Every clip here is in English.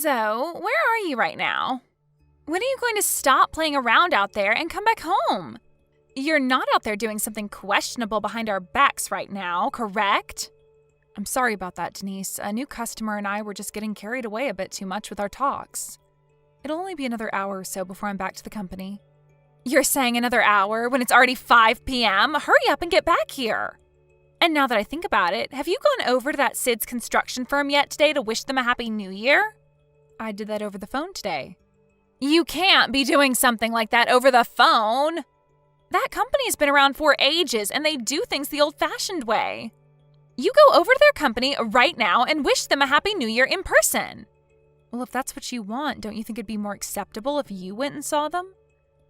Zoe, where are you right now? When are you going to stop playing around out there and come back home? You're not out there doing something questionable behind our backs right now, correct? I'm sorry about that, Denise. A new customer and I were just getting carried away a bit too much with our talks. It'll only be another hour or so before I'm back to the company. You're saying another hour when it's already 5 p.m.? Hurry up and get back here. And now that I think about it, have you gone over to that Sid's construction firm yet today to wish them a Happy New Year? I did that over the phone today. You can't be doing something like that over the phone. That company's been around for ages and they do things the old-fashioned way. You go over to their company right now and wish them a Happy New Year in person. Well, if that's what you want, don't you think it'd be more acceptable if you went and saw them?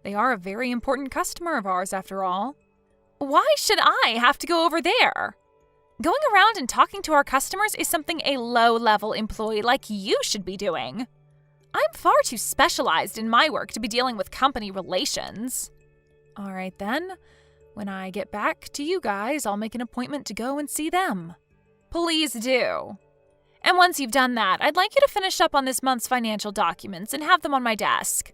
They are a very important customer of ours, after all. Why should I have to go over there? Going around and talking to our customers is something a low-level employee like you should be doing. I'm far too specialized in my work to be dealing with company relations. All right, then. When I get back to you guys, I'll make an appointment to go and see them. Please do. And once you've done that, I'd like you to finish up on this month's financial documents and have them on my desk.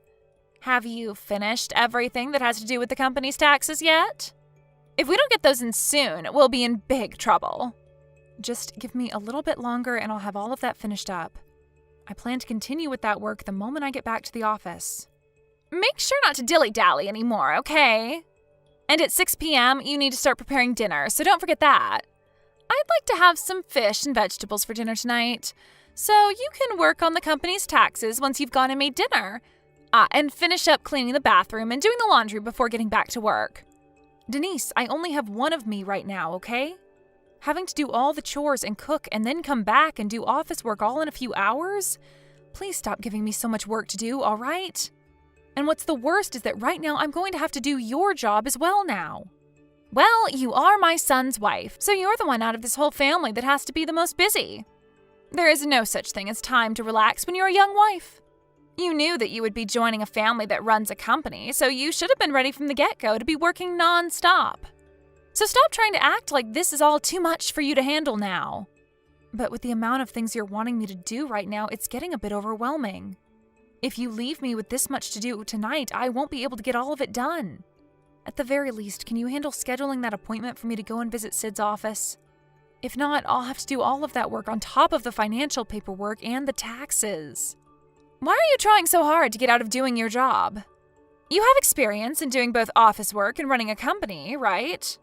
Have you finished everything that has to do with the company's taxes yet? If we don't get those in soon, we'll be in big trouble. Just give me a little bit longer and I'll have all of that finished up. I plan to continue with that work the moment I get back to the office. Make sure not to dilly-dally anymore, okay? And at 6 p.m., you need to start preparing dinner, so don't forget that. I'd like to have some fish and vegetables for dinner tonight, so you can work on the company's taxes once you've gone and made dinner. And finish up cleaning the bathroom and doing the laundry before getting back to work. Denise, I only have one of me right now, okay? Having to do all the chores and cook and then come back and do office work all in a few hours? Please stop giving me so much work to do, all right? And what's the worst is that right now I'm going to have to do your job as well now. Well, you are my son's wife, so you're the one out of this whole family that has to be the most busy. There is no such thing as time to relax when you're a young wife. You knew that you would be joining a family that runs a company, so you should have been ready from the get-go to be working non-stop. So stop trying to act like this is all too much for you to handle now. But with the amount of things you're wanting me to do right now, it's getting a bit overwhelming. If you leave me with this much to do tonight, I won't be able to get all of it done. At the very least, can you handle scheduling that appointment for me to go and visit Sid's office? If not, I'll have to do all of that work on top of the financial paperwork and the taxes. Why are you trying so hard to get out of doing your job? You have experience in doing both office work and running a company, right?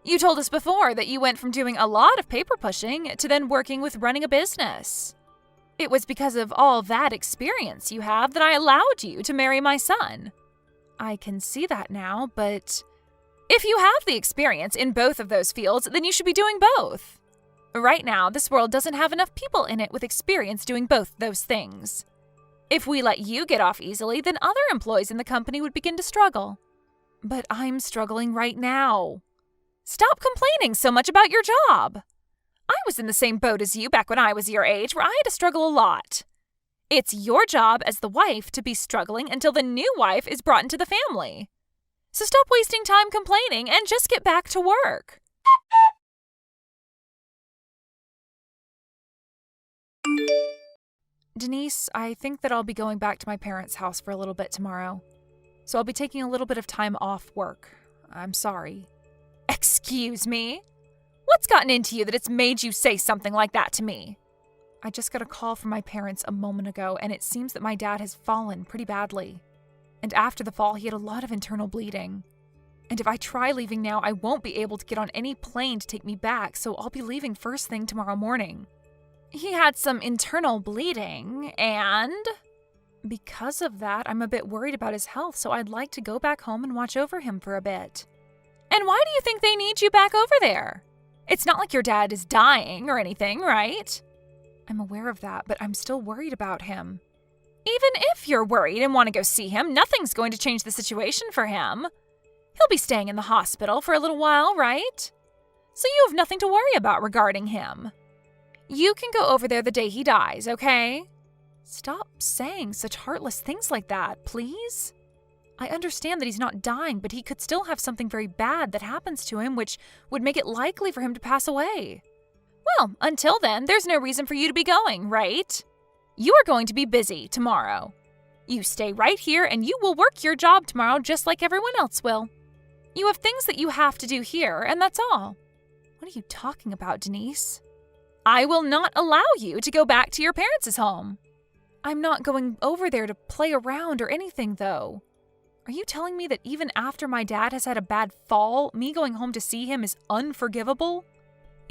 You told us before that you went from doing a lot of paper pushing to then working with running a business. It was because of all that experience you have that I allowed you to marry my son. I can see that now, but if you have the experience in both of those fields, then you should be doing both. Right now, this world doesn't have enough people in it with experience doing both those things. If we let you get off easily, then other employees in the company would begin to struggle. But I'm struggling right now. Stop complaining so much about your job. I was in the same boat as you back when I was your age, where I had to struggle a lot. It's your job as the wife to be struggling until the new wife is brought into the family. So stop wasting time complaining and just get back to work. Denise, I think that I'll be going back to my parents' house for a little bit tomorrow. So I'll be taking a little bit of time off work. I'm sorry. Excuse me? What's gotten into you that it's made you say something like that to me? I just got a call from my parents a moment ago, and it seems that my dad has fallen pretty badly. And after the fall, he had a lot of internal bleeding. And if I try leaving now, I won't be able to get on any plane to take me back, so I'll be leaving first thing tomorrow morning. He had some internal bleeding, and because of that, I'm a bit worried about his health, so I'd like to go back home and watch over him for a bit. And why do you think they need you back over there? It's not like your dad is dying or anything, right? I'm aware of that, but I'm still worried about him. Even if you're worried and want to go see him, nothing's going to change the situation for him. He'll be staying in the hospital for a little while, right? So you have nothing to worry about regarding him. You can go over there the day he dies, okay? Stop saying such heartless things like that, please. I understand that he's not dying, but he could still have something very bad that happens to him, which would make it likely for him to pass away. Well, until then, there's no reason for you to be going, right? You are going to be busy tomorrow. You stay right here and you will work your job tomorrow just like everyone else will. You have things that you have to do here, and that's all. What are you talking about, Denise? I will not allow you to go back to your parents' home. I'm not going over there to play around or anything, though. Are you telling me that even after my dad has had a bad fall, me going home to see him is unforgivable?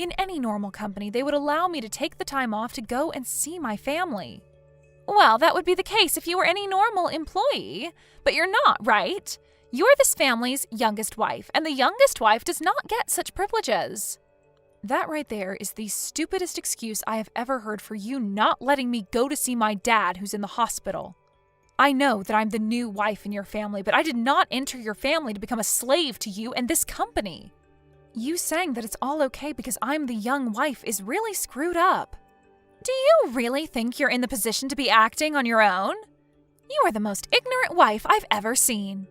In any normal company, they would allow me to take the time off to go and see my family. Well, that would be the case if you were any normal employee, but you're not, right? You're this family's youngest wife, and the youngest wife does not get such privileges. That right there is the stupidest excuse I have ever heard for you not letting me go to see my dad who's in the hospital. I know that I'm the new wife in your family, but I did not enter your family to become a slave to you and this company. You saying that it's all okay because I'm the young wife is really screwed up. Do you really think you're in the position to be acting on your own? You are the most ignorant wife I've ever seen.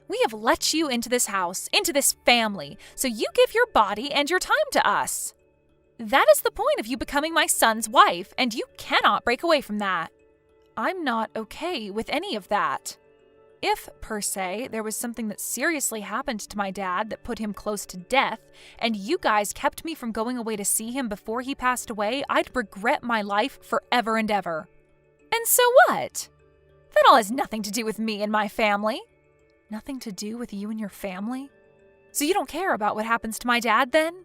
We have let you into this house, into this family, so you give your body and your time to us. That is the point of you becoming my son's wife, and you cannot break away from that. I'm not okay with any of that. If, per se, there was something that seriously happened to my dad that put him close to death, and you guys kept me from going away to see him before he passed away, I'd regret my life forever and ever. And so what? That all has nothing to do with me and my family. Nothing to do with you and your family? So you don't care about what happens to my dad, then?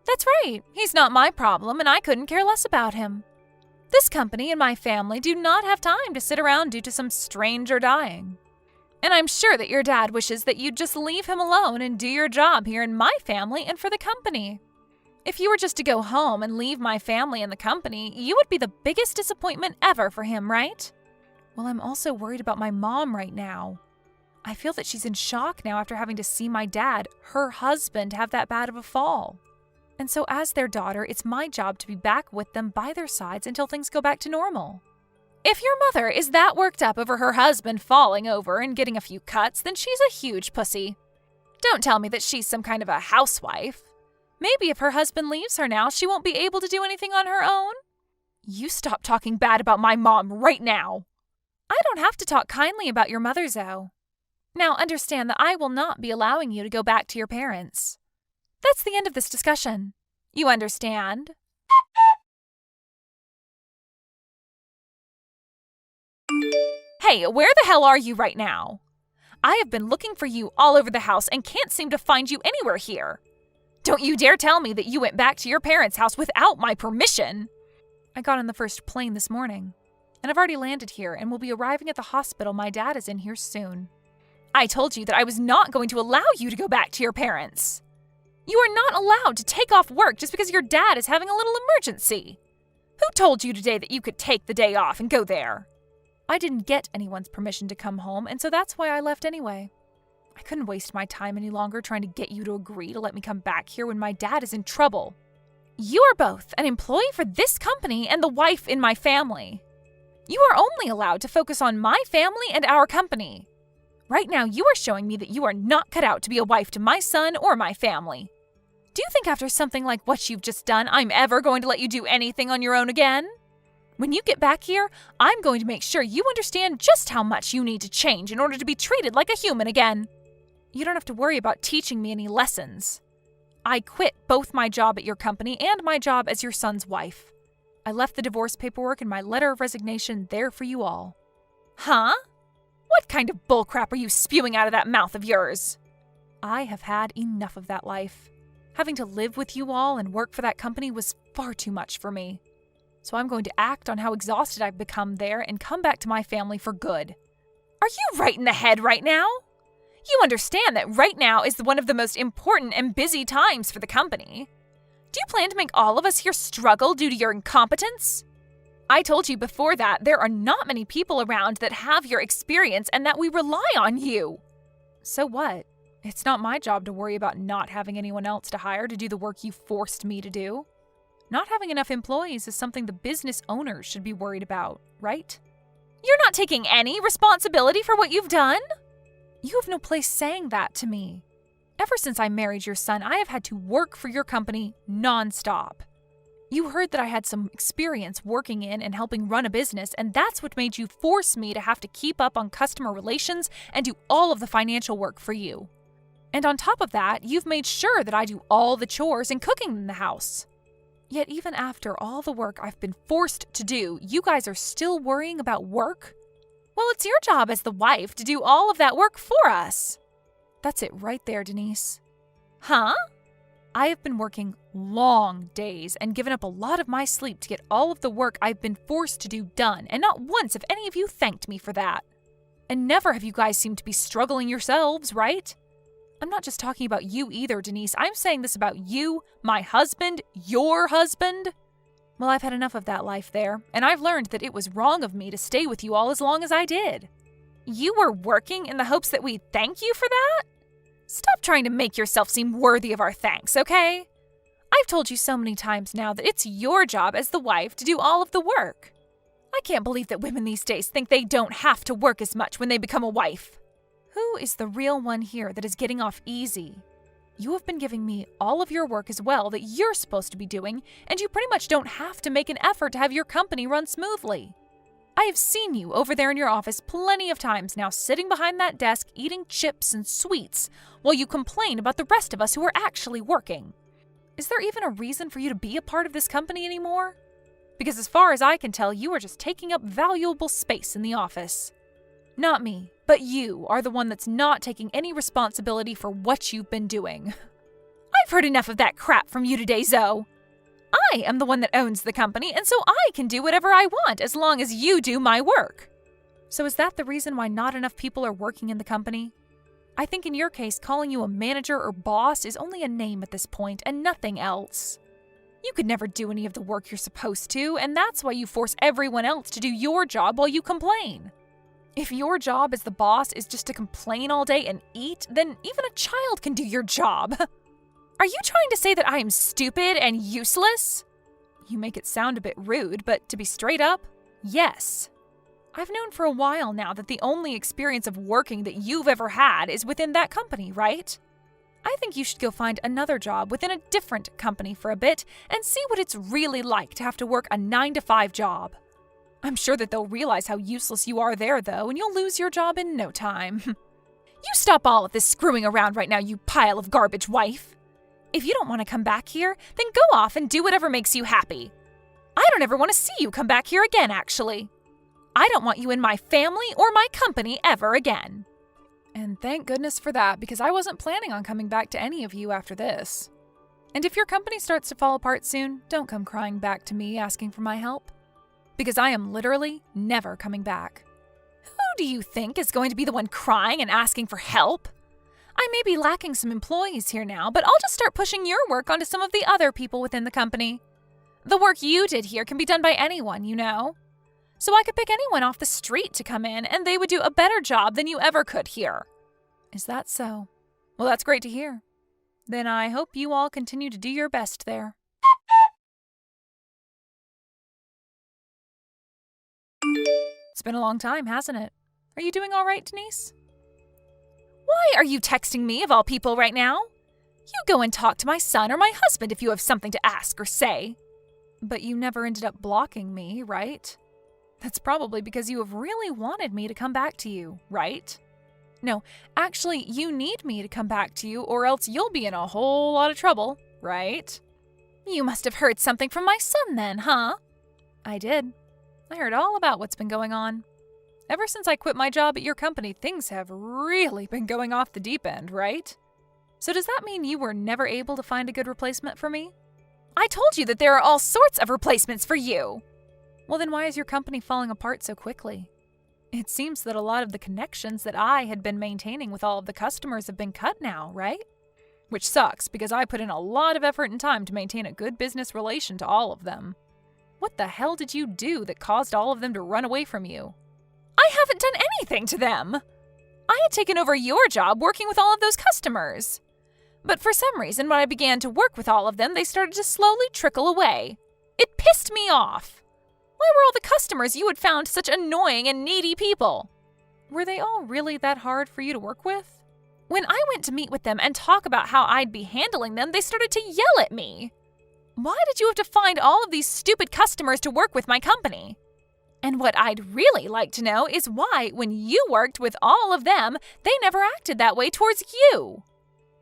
That's right. He's not my problem, and I couldn't care less about him. This company and my family do not have time to sit around due to some stranger dying. And I'm sure that your dad wishes that you'd just leave him alone and do your job here in my family and for the company. If you were just to go home and leave my family and the company, you would be the biggest disappointment ever for him, right? Well, I'm also worried about my mom right now. I feel that she's in shock now after having to see my dad, her husband, have that bad of a fall. And so as their daughter, it's my job to be back with them by their sides until things go back to normal. If your mother is that worked up over her husband falling over and getting a few cuts, then she's a huge pussy. Don't tell me that she's some kind of a housewife. Maybe if her husband leaves her now, she won't be able to do anything on her own. You stop talking bad about my mom right now. I don't have to talk kindly about your mother, Zoe. Now understand that I will not be allowing you to go back to your parents. That's the end of this discussion. You understand? Hey, where the hell are you right now? I have been looking for you all over the house and can't seem to find you anywhere here. Don't you dare tell me that you went back to your parents' house without my permission. I got on the first plane this morning, and I've already landed here and will be arriving at the hospital my dad is in here soon. I told you that I was not going to allow you to go back to your parents. You are not allowed to take off work just because your dad is having a little emergency. Who told you today that you could take the day off and go there? I didn't get anyone's permission to come home, and so that's why I left anyway. I couldn't waste my time any longer trying to get you to agree to let me come back here when my dad is in trouble. You are both an employee for this company and the wife in my family. You are only allowed to focus on my family and our company. Right now, you are showing me that you are not cut out to be a wife to my son or my family. Do you think after something like what you've just done, I'm ever going to let you do anything on your own again? When you get back here, I'm going to make sure you understand just how much you need to change in order to be treated like a human again. You don't have to worry about teaching me any lessons. I quit both my job at your company and my job as your son's wife. I left the divorce paperwork and my letter of resignation there for you all. Huh? What kind of bullcrap are you spewing out of that mouth of yours? I have had enough of that life. Having to live with you all and work for that company was far too much for me. So I'm going to act on how exhausted I've become there and come back to my family for good. Are you right in the head right now? You understand that right now is one of the most important and busy times for the company. Do you plan to make all of us here struggle due to your incompetence? I told you before that there are not many people around that have your experience and that we rely on you. So what? It's not my job to worry about not having anyone else to hire to do the work you forced me to do. Not having enough employees is something the business owners should be worried about, right? You're not taking any responsibility for what you've done? You have no place saying that to me. Ever since I married your son, I have had to work for your company nonstop. You heard that I had some experience working in and helping run a business, and that's what made you force me to have to keep up on customer relations and do all of the financial work for you. And on top of that, you've made sure that I do all the chores and cooking in the house. Yet even after all the work I've been forced to do, you guys are still worrying about work? Well, it's your job as the wife to do all of that work for us. That's it right there, Denise. Huh? I have been working long days and given up a lot of my sleep to get all of the work I've been forced to do done, and not once have any of you thanked me for that. And never have you guys seemed to be struggling yourselves, right? I'm not just talking about you either, Denise. I'm saying this about you, my husband, your husband. Well, I've had enough of that life there, and I've learned that it was wrong of me to stay with you all as long as I did. You were working in the hopes that we'd thank you for that? Stop trying to make yourself seem worthy of our thanks, okay? I've told you so many times now that it's your job as the wife to do all of the work. I can't believe that women these days think they don't have to work as much when they become a wife. Who is the real one here that is getting off easy? You have been giving me all of your work as well that you're supposed to be doing, and you pretty much don't have to make an effort to have your company run smoothly. I have seen you over there in your office plenty of times now, sitting behind that desk eating chips and sweets while you complain about the rest of us who are actually working. Is there even a reason for you to be a part of this company anymore? Because as far as I can tell, you are just taking up valuable space in the office. Not me, but you are the one that's not taking any responsibility for what you've been doing. I've heard enough of that crap from you today, Zoe. I am the one that owns the company, and so I can do whatever I want as long as you do my work. So is that the reason why not enough people are working in the company? I think in your case, calling you a manager or boss is only a name at this point and nothing else. You could never do any of the work you're supposed to, and that's why you force everyone else to do your job while you complain. If your job as the boss is just to complain all day and eat, then even a child can do your job. Are you trying to say that I am stupid and useless? You make it sound a bit rude, but to be straight up, yes. I've known for a while now that the only experience of working that you've ever had is within that company, right? I think you should go find another job within a different company for a bit and see what it's really like to have to work a 9-to-5 job. I'm sure that they'll realize how useless you are there, though, and you'll lose your job in no time. You stop all of this screwing around right now, you pile of garbage wife. If you don't want to come back here, then go off and do whatever makes you happy. I don't ever want to see you come back here again, actually. I don't want you in my family or my company ever again. And thank goodness for that, because I wasn't planning on coming back to any of you after this. And if your company starts to fall apart soon, don't come crying back to me asking for my help. Because I am literally never coming back. Who do you think is going to be the one crying and asking for help? I may be lacking some employees here now, but I'll just start pushing your work onto some of the other people within the company. The work you did here can be done by anyone, you know. So I could pick anyone off the street to come in, and they would do a better job than you ever could here. Is that so? Well, that's great to hear. Then I hope you all continue to do your best there. It's been a long time, hasn't it? Are you doing all right, Denise? Why are you texting me, of all people, right now? You go and talk to my son or my husband if you have something to ask or say. But you never ended up blocking me, right? That's probably because you have really wanted me to come back to you, right? No, actually, you need me to come back to you, or else you'll be in a whole lot of trouble, right? You must have heard something from my son then, huh? I did. I heard all about what's been going on. Ever since I quit my job at your company, things have really been going off the deep end, right? So does that mean you were never able to find a good replacement for me? I told you that there are all sorts of replacements for you. Well, then why is your company falling apart so quickly? It seems that a lot of the connections that I had been maintaining with all of the customers have been cut now, right? Which sucks, because I put in a lot of effort and time to maintain a good business relation to all of them. What the hell did you do that caused all of them to run away from you? I haven't done anything to them. I had taken over your job working with all of those customers. But for some reason, when I began to work with all of them, they started to slowly trickle away. It pissed me off. Why were all the customers you had found such annoying and needy people? Were they all really that hard for you to work with? When I went to meet with them and talk about how I'd be handling them, they started to yell at me. Why did you have to find all of these stupid customers to work with my company? And what I'd really like to know is why, when you worked with all of them, they never acted that way towards you.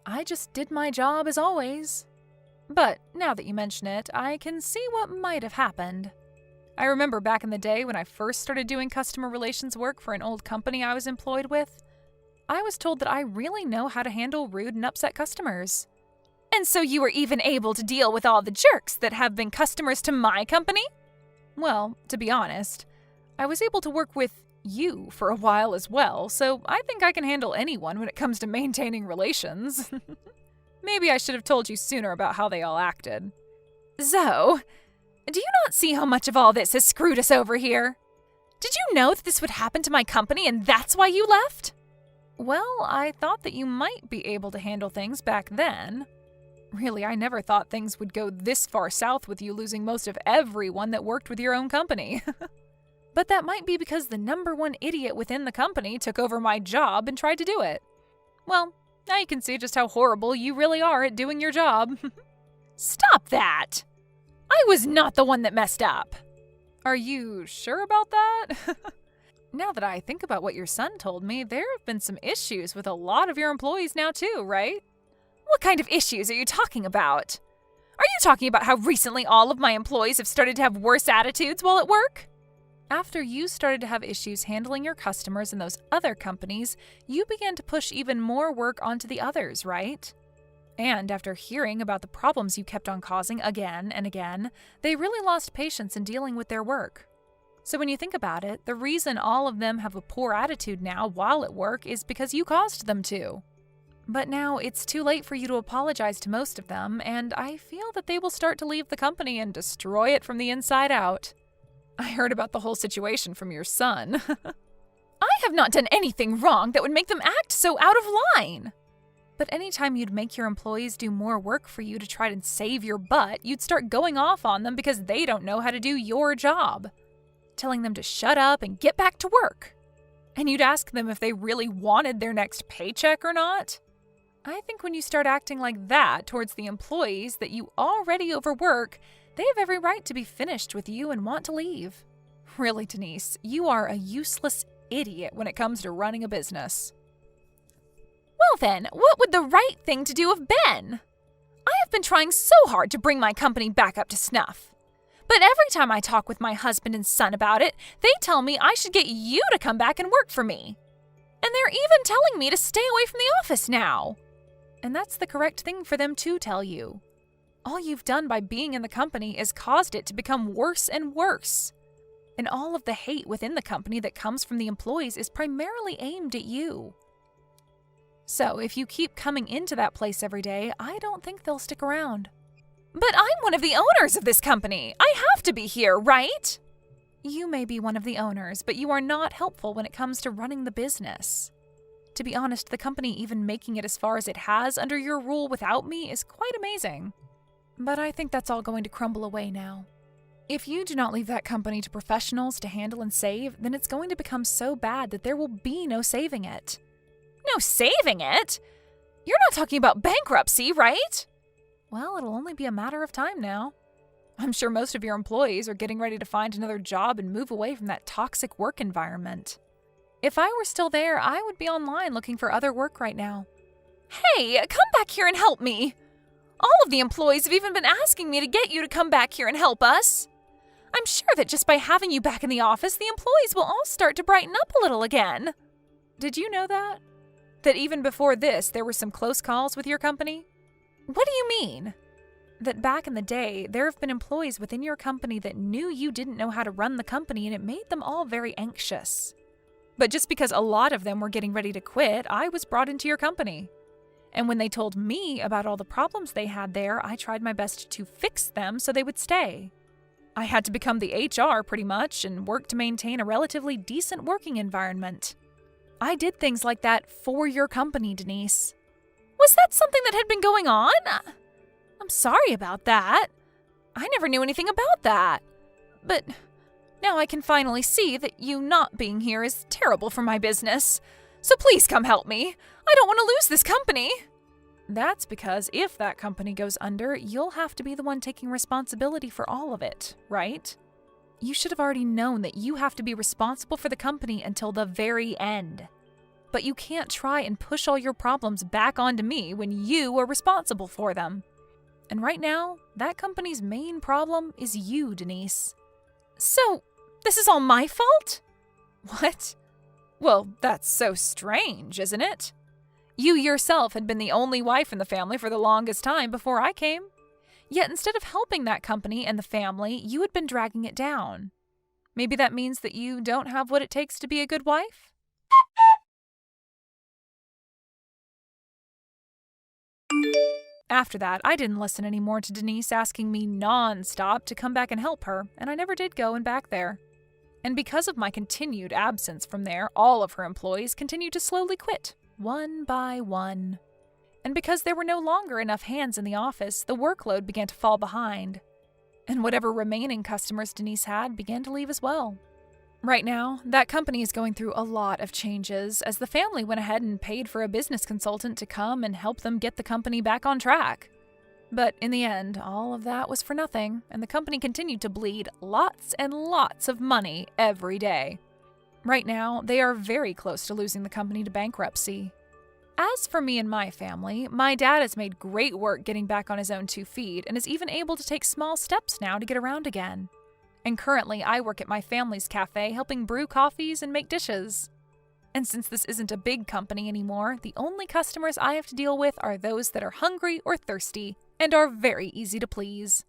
I just did my job as always. But now that you mention it, I can see what might have happened. I remember back in the day when I first started doing customer relations work for an old company I was employed with, I was told that I really know how to handle rude and upset customers. And so you were even able to deal with all the jerks that have been customers to my company? Well, to be honest, I was able to work with you for a while as well, so I think I can handle anyone when it comes to maintaining relations. Maybe I should have told you sooner about how they all acted. Zoe, do you not see how much of all this has screwed us over here? Did you know that this would happen to my company and that's why you left? Well, I thought that you might be able to handle things back then. Really, I never thought things would go this far south with you losing most of everyone that worked with your own company. But that might be because the number one idiot within the company took over my job and tried to do it. Well, now you can see just how horrible you really are at doing your job. Stop that! I was not the one that messed up. Are you sure about that? Now that I think about what your son told me, there have been some issues with a lot of your employees now too, right? What kind of issues are you talking about? Are you talking about how recently all of my employees have started to have worse attitudes while at work? After you started to have issues handling your customers in those other companies, you began to push even more work onto the others, right? And after hearing about the problems you kept on causing again and again, they really lost patience in dealing with their work. So when you think about it, the reason all of them have a poor attitude now while at work is because you caused them to. But now it's too late for you to apologize to most of them, and I feel that they will start to leave the company and destroy it from the inside out. I heard about the whole situation from your son. I have not done anything wrong that would make them act so out of line. But anytime you'd make your employees do more work for you to try to save your butt, you'd start going off on them because they don't know how to do your job, telling them to shut up and get back to work. And you'd ask them if they really wanted their next paycheck or not. I think when you start acting like that towards the employees that you already overwork, they have every right to be finished with you and want to leave. Really, Denise, you are a useless idiot when it comes to running a business. Well then, what would the right thing to do have been? I have been trying so hard to bring my company back up to snuff. But every time I talk with my husband and son about it, they tell me I should get you to come back and work for me. And they're even telling me to stay away from the office now. And that's the correct thing for them to tell you. All you've done by being in the company is caused it to become worse and worse. And all of the hate within the company that comes from the employees is primarily aimed at you. So if you keep coming into that place every day, I don't think they'll stick around. But I'm one of the owners of this company. I have to be here, right? You may be one of the owners, but you are not helpful when it comes to running the business. To be honest, the company even making it as far as it has under your rule without me is quite amazing. But I think that's all going to crumble away now. If you do not leave that company to professionals to handle and save, then it's going to become so bad that there will be no saving it. No saving it? You're not talking about bankruptcy, right? Well, it'll only be a matter of time now. I'm sure most of your employees are getting ready to find another job and move away from that toxic work environment. If I were still there, I would be online looking for other work right now. Hey, come back here and help me! All of the employees have even been asking me to get you to come back here and help us. I'm sure that just by having you back in the office, the employees will all start to brighten up a little again. Did you know that? That even before this, there were some close calls with your company? What do you mean? That back in the day, there have been employees within your company that knew you didn't know how to run the company and it made them all very anxious. But just because a lot of them were getting ready to quit, I was brought into your company. And when they told me about all the problems they had there, I tried my best to fix them so they would stay. I had to become the HR pretty much and work to maintain a relatively decent working environment. I did things like that for your company, Denise. Was that something that had been going on? I'm sorry about that. I never knew anything about that. But now I can finally see that you not being here is terrible for my business. So please come help me. I don't want to lose this company. That's because if that company goes under, you'll have to be the one taking responsibility for all of it, right? You should have already known that you have to be responsible for the company until the very end. But you can't try and push all your problems back onto me when you are responsible for them. And right now, that company's main problem is you, Denise. So, this is all my fault? What? Well, that's so strange, isn't it? You yourself had been the only wife in the family for the longest time before I came. Yet instead of helping that company and the family, you had been dragging it down. Maybe that means that you don't have what it takes to be a good wife? After that, I didn't listen anymore to Denise asking me non-stop to come back and help her, and I never did go and back there. And because of my continued absence from there, all of her employees continued to slowly quit, one by one. And because there were no longer enough hands in the office, the workload began to fall behind. And whatever remaining customers Denise had began to leave as well. Right now, that company is going through a lot of changes as the family went ahead and paid for a business consultant to come and help them get the company back on track. But in the end, all of that was for nothing, and the company continued to bleed lots and lots of money every day. Right now, they are very close to losing the company to bankruptcy. As for me and my family, my dad has made great work getting back on his own 2 feet and is even able to take small steps now to get around again. And currently, I work at my family's cafe helping brew coffees and make dishes. And since this isn't a big company anymore, the only customers I have to deal with are those that are hungry or thirsty and are very easy to please.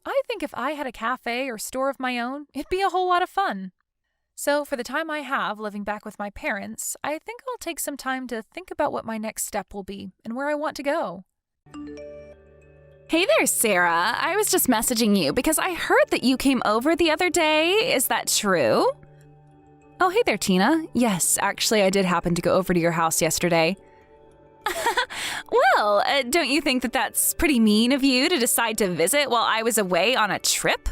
I think if I had a cafe or store of my own, it'd be a whole lot of fun. So for the time I have living back with my parents, I think I'll take some time to think about what my next step will be and where I want to go. Hey there, Sarah. I was just messaging you because I heard that you came over the other day. Is that true? Oh, hey there, Tina. Yes, actually, I did happen to go over to your house yesterday. Well, don't you think that that's pretty mean of you to decide to visit while I was away on a trip?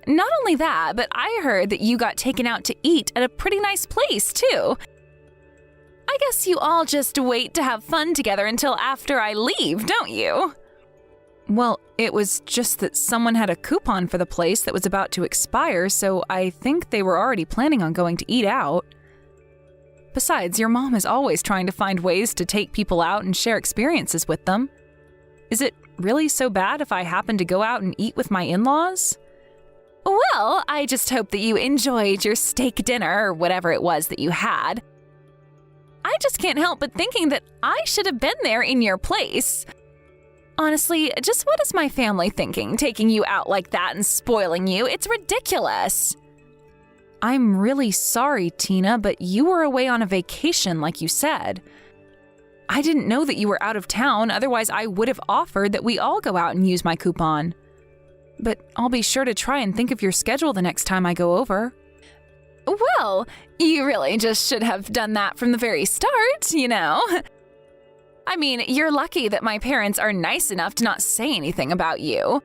Not only that, but I heard that you got taken out to eat at a pretty nice place, too. I guess you all just wait to have fun together until after I leave, don't you? Well, it was just that someone had a coupon for the place that was about to expire, so I think they were already planning on going to eat out. Besides, your mom is always trying to find ways to take people out and share experiences with them. Is it really so bad if I happen to go out and eat with my in-laws? Well, I just hope that you enjoyed your steak dinner or whatever it was that you had. I just can't help but thinking that I should have been there in your place. Honestly, just what is my family thinking, taking you out like that and spoiling you? It's ridiculous. I'm really sorry, Tina, but you were away on a vacation, like you said. I didn't know that you were out of town, otherwise I would have offered that we all go out and use my coupon. But I'll be sure to try and think of your schedule the next time I go over. Well, you really just should have done that from the very start, you know? I mean, you're lucky that my parents are nice enough to not say anything about you.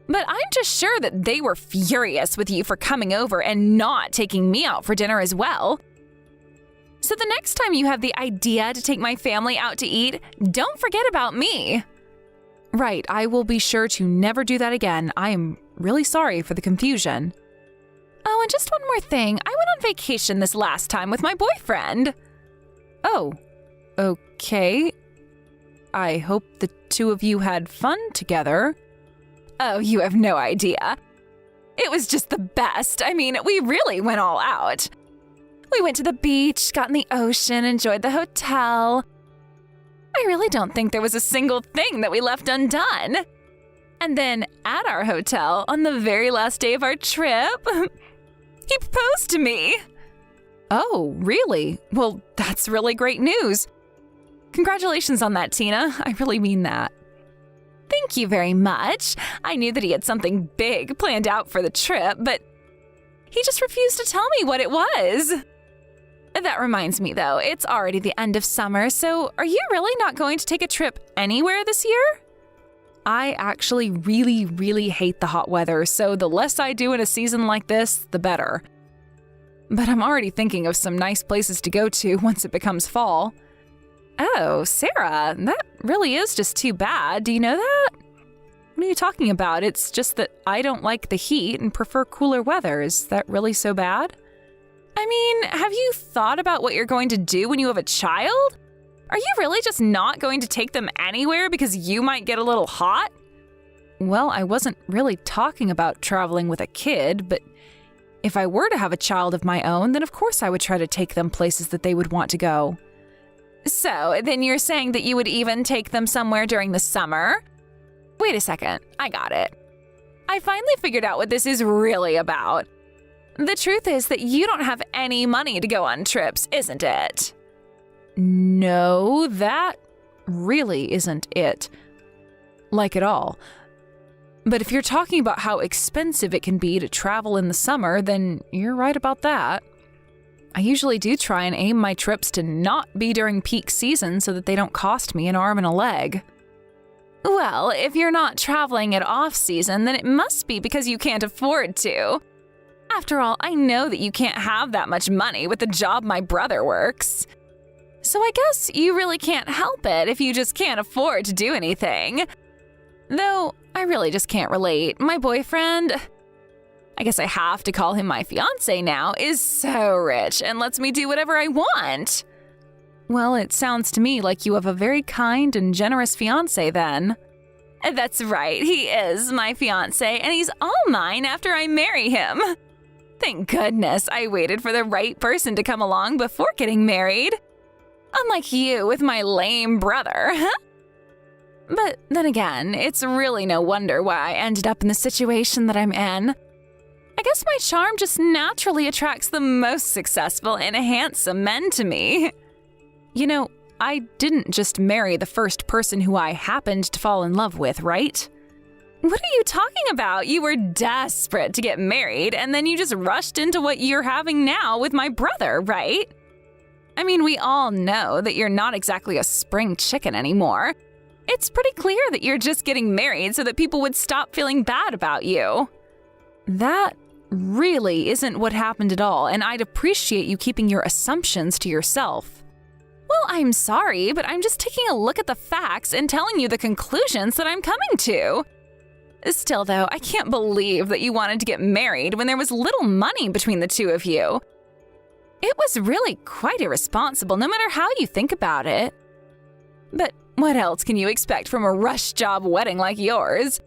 But I'm just sure that they were furious with you for coming over and not taking me out for dinner as well. So the next time you have the idea to take my family out to eat, don't forget about me. Right, I will be sure to never do that again. I am really sorry for the confusion. Oh, and just one more thing. I went on vacation this last time with my boyfriend. Oh, okay. I hope the two of you had fun together. Oh, you have no idea. It was just the best. I mean, we really went all out. We went to the beach, got in the ocean, enjoyed the hotel. I really don't think there was a single thing that we left undone. And then at our hotel, on the very last day of our trip, he proposed to me. Oh, really? Well, that's really great news. Congratulations on that, Tina. I really mean that. Thank you very much. I knew that he had something big planned out for the trip, but he just refused to tell me what it was. That reminds me, though, it's already the end of summer, so are you really not going to take a trip anywhere this year? I actually really hate the hot weather, so the less I do in a season like this, the better. But I'm already thinking of some nice places to go to once it becomes fall. Oh, Sarah, that really is just too bad. Do you know that? What are you talking about? It's just that I don't like the heat and prefer cooler weather. Is that really so bad? I mean, have you thought about what you're going to do when you have a child? Are you really just not going to take them anywhere because you might get a little hot? Well, I wasn't really talking about traveling with a kid, but if I were to have a child of my own, then of course I would try to take them places that they would want to go. So, then you're saying that you would even take them somewhere during the summer? Wait a second, I got it. I finally figured out what this is really about. The truth is that you don't have any money to go on trips, isn't it? No, that really isn't it. Like at all. But if you're talking about how expensive it can be to travel in the summer, then you're right about that. I usually do try and aim my trips to not be during peak season so that they don't cost me an arm and a leg. Well, if you're not traveling at off-season, then it must be because you can't afford to. After all, I know that you can't have that much money with the job my brother works. So I guess you really can't help it if you just can't afford to do anything. Though, I really just can't relate. My boyfriend, I guess I have to call him my fiancé now, is so rich and lets me do whatever I want. Well, it sounds to me like you have a very kind and generous fiancé then. That's right, he is my fiancé, and he's all mine after I marry him. Thank goodness I waited for the right person to come along before getting married. Unlike you with my lame brother. But then again, it's really no wonder why I ended up in the situation that I'm in. I guess my charm just naturally attracts the most successful and handsome men to me. You know, I didn't just marry the first person who I happened to fall in love with, right? What are you talking about? You were desperate to get married, and then you just rushed into what you're having now with my brother, right? I mean, we all know that you're not exactly a spring chicken anymore. It's pretty clear that you're just getting married so that people would stop feeling bad about you. That really isn't what happened at all, and I'd appreciate you keeping your assumptions to yourself. Well, I'm sorry, but I'm just taking a look at the facts and telling you the conclusions that I'm coming to. Still, though, I can't believe that you wanted to get married when there was little money between the two of you. It was really quite irresponsible, no matter how you think about it. But what else can you expect from a rush job wedding like yours?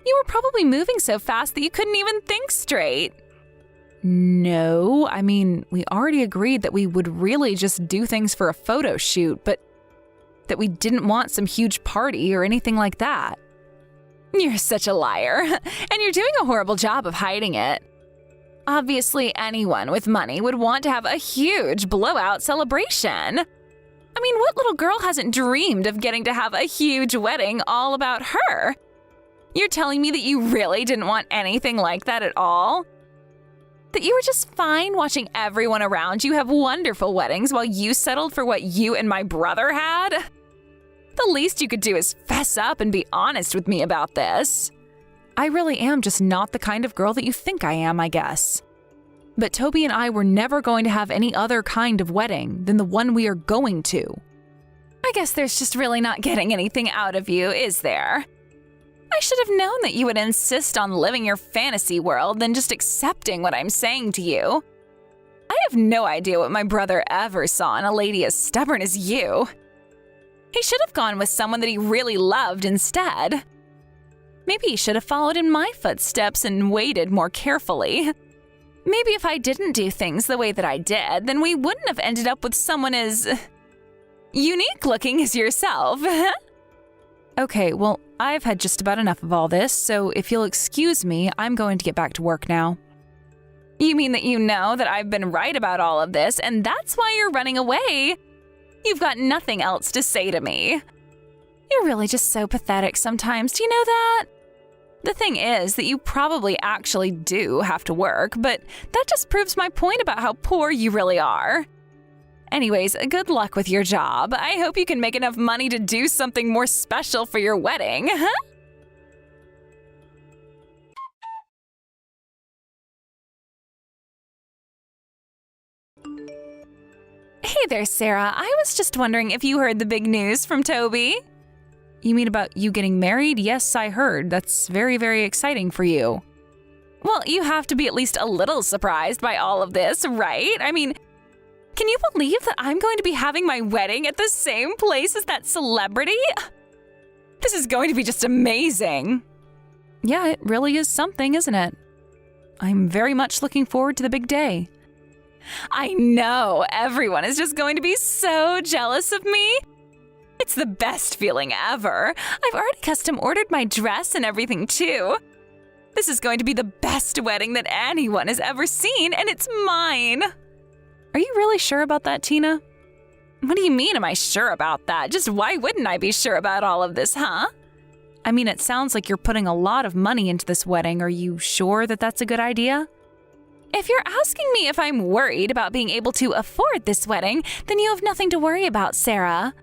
You were probably moving so fast that you couldn't even think straight. No, I mean, we already agreed that we would really just do things for a photo shoot, but that we didn't want some huge party or anything like that. You're such a liar, and you're doing a horrible job of hiding it. Obviously, anyone with money would want to have a huge blowout celebration. I mean, what little girl hasn't dreamed of getting to have a huge wedding all about her? You're telling me that you really didn't want anything like that at all? That you were just fine watching everyone around you have wonderful weddings while you settled for what you and my brother had? The least you could do is fess up and be honest with me about this. I really am just not the kind of girl that you think I am, I guess. But Toby and I were never going to have any other kind of wedding than the one we are going to. I guess there's just really not getting anything out of you, is there? I should have known that you would insist on living your fantasy world than just accepting what I'm saying to you. I have no idea what my brother ever saw in a lady as stubborn as you. He should have gone with someone that he really loved instead. Maybe he should have followed in my footsteps and waited more carefully. Maybe if I didn't do things the way that I did, then we wouldn't have ended up with someone as unique looking as yourself. Okay, well, I've had just about enough of all this, so if you'll excuse me, I'm going to get back to work now. You mean that you know that I've been right about all of this, and that's why you're running away? You've got nothing else to say to me. You're really just so pathetic sometimes, do you know that? The thing is that you probably actually do have to work, but that just proves my point about how poor you really are. Anyways, good luck with your job. I hope you can make enough money to do something more special for your wedding, huh? Hey there, Sarah. I was just wondering if you heard the big news from Toby. You mean about you getting married? Yes, I heard. That's very, very exciting for you. Well, you have to be at least a little surprised by all of this, right? I mean, can you believe that I'm going to be having my wedding at the same place as that celebrity? This is going to be just amazing. Yeah, it really is something, isn't it? I'm very much looking forward to the big day. I know, everyone is just going to be so jealous of me. It's the best feeling ever. I've already custom ordered my dress and everything too. This is going to be the best wedding that anyone has ever seen, and it's mine. Are you really sure about that, Tina? What do you mean, am I sure about that? Just why wouldn't I be sure about all of this, huh? I mean, it sounds like you're putting a lot of money into this wedding. Are you sure that that's a good idea? If you're asking me if I'm worried about being able to afford this wedding, then you have nothing to worry about, Sarah.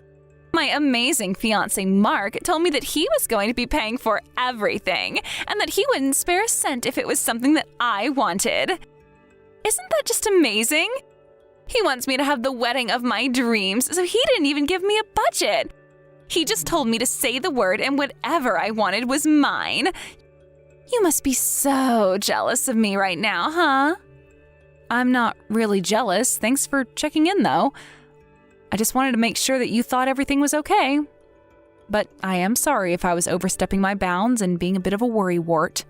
My amazing fiancé, Mark, told me that he was going to be paying for everything and that he wouldn't spare a cent if it was something that I wanted. Isn't that just amazing? He wants me to have the wedding of my dreams, so he didn't even give me a budget. He just told me to say the word and whatever I wanted was mine. You must be so jealous of me right now, huh? I'm not really jealous. Thanks for checking in, though. I just wanted to make sure that you thought everything was okay. But I am sorry if I was overstepping my bounds and being a bit of a worrywart.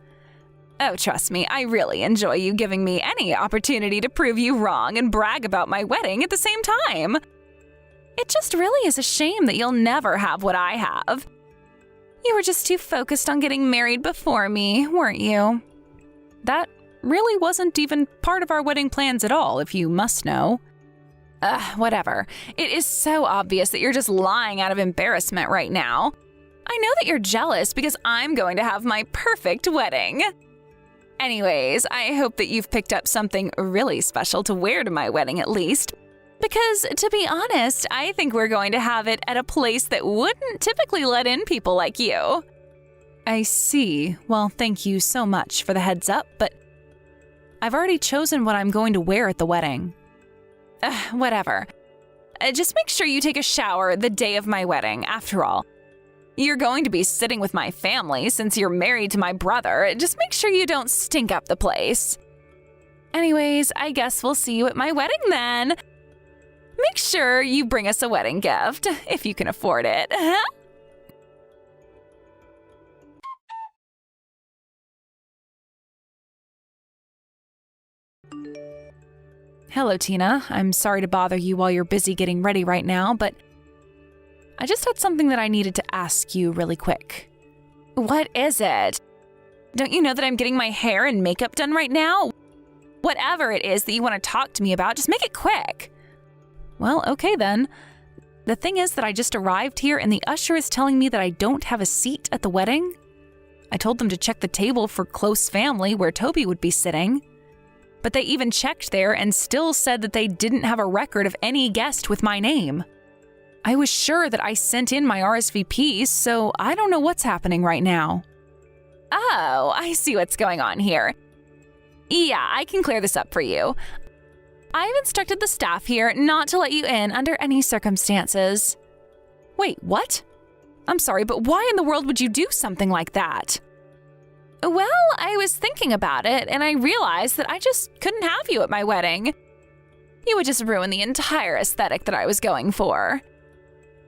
Oh, trust me, I really enjoy you giving me any opportunity to prove you wrong and brag about my wedding at the same time. It just really is a shame that you'll never have what I have. You were just too focused on getting married before me, weren't you? That really wasn't even part of our wedding plans at all, if you must know. Whatever. It is so obvious that you're just lying out of embarrassment right now. I know that you're jealous because I'm going to have my perfect wedding. Anyways, I hope that you've picked up something really special to wear to my wedding at least. Because, to be honest, I think we're going to have it at a place that wouldn't typically let in people like you. I see. Well, thank you so much for the heads up, but I've already chosen what I'm going to wear at the wedding. Whatever. Just make sure you take a shower the day of my wedding, after all. You're going to be sitting with my family since you're married to my brother. Just make sure you don't stink up the place. Anyways, I guess we'll see you at my wedding then. Make sure you bring us a wedding gift, if you can afford it. Hello, Tina. I'm sorry to bother you while you're busy getting ready right now, but I just had something that I needed to ask you really quick. What is it? Don't you know that I'm getting my hair and makeup done right now? Whatever it is that you want to talk to me about, just make it quick. Well, okay then. The thing is that I just arrived here and the usher is telling me that I don't have a seat at the wedding. I told them to check the table for close family where Toby would be sitting. But they even checked there and still said that they didn't have a record of any guest with my name. I was sure that I sent in my RSVP, so I don't know what's happening right now. Oh, I see what's going on here. Yeah, I can clear this up for you. I've instructed the staff here not to let you in under any circumstances. Wait, what? I'm sorry, but why in the world would you do something like that? Well, I was thinking about it, and I realized that I just couldn't have you at my wedding. You would just ruin the entire aesthetic that I was going for.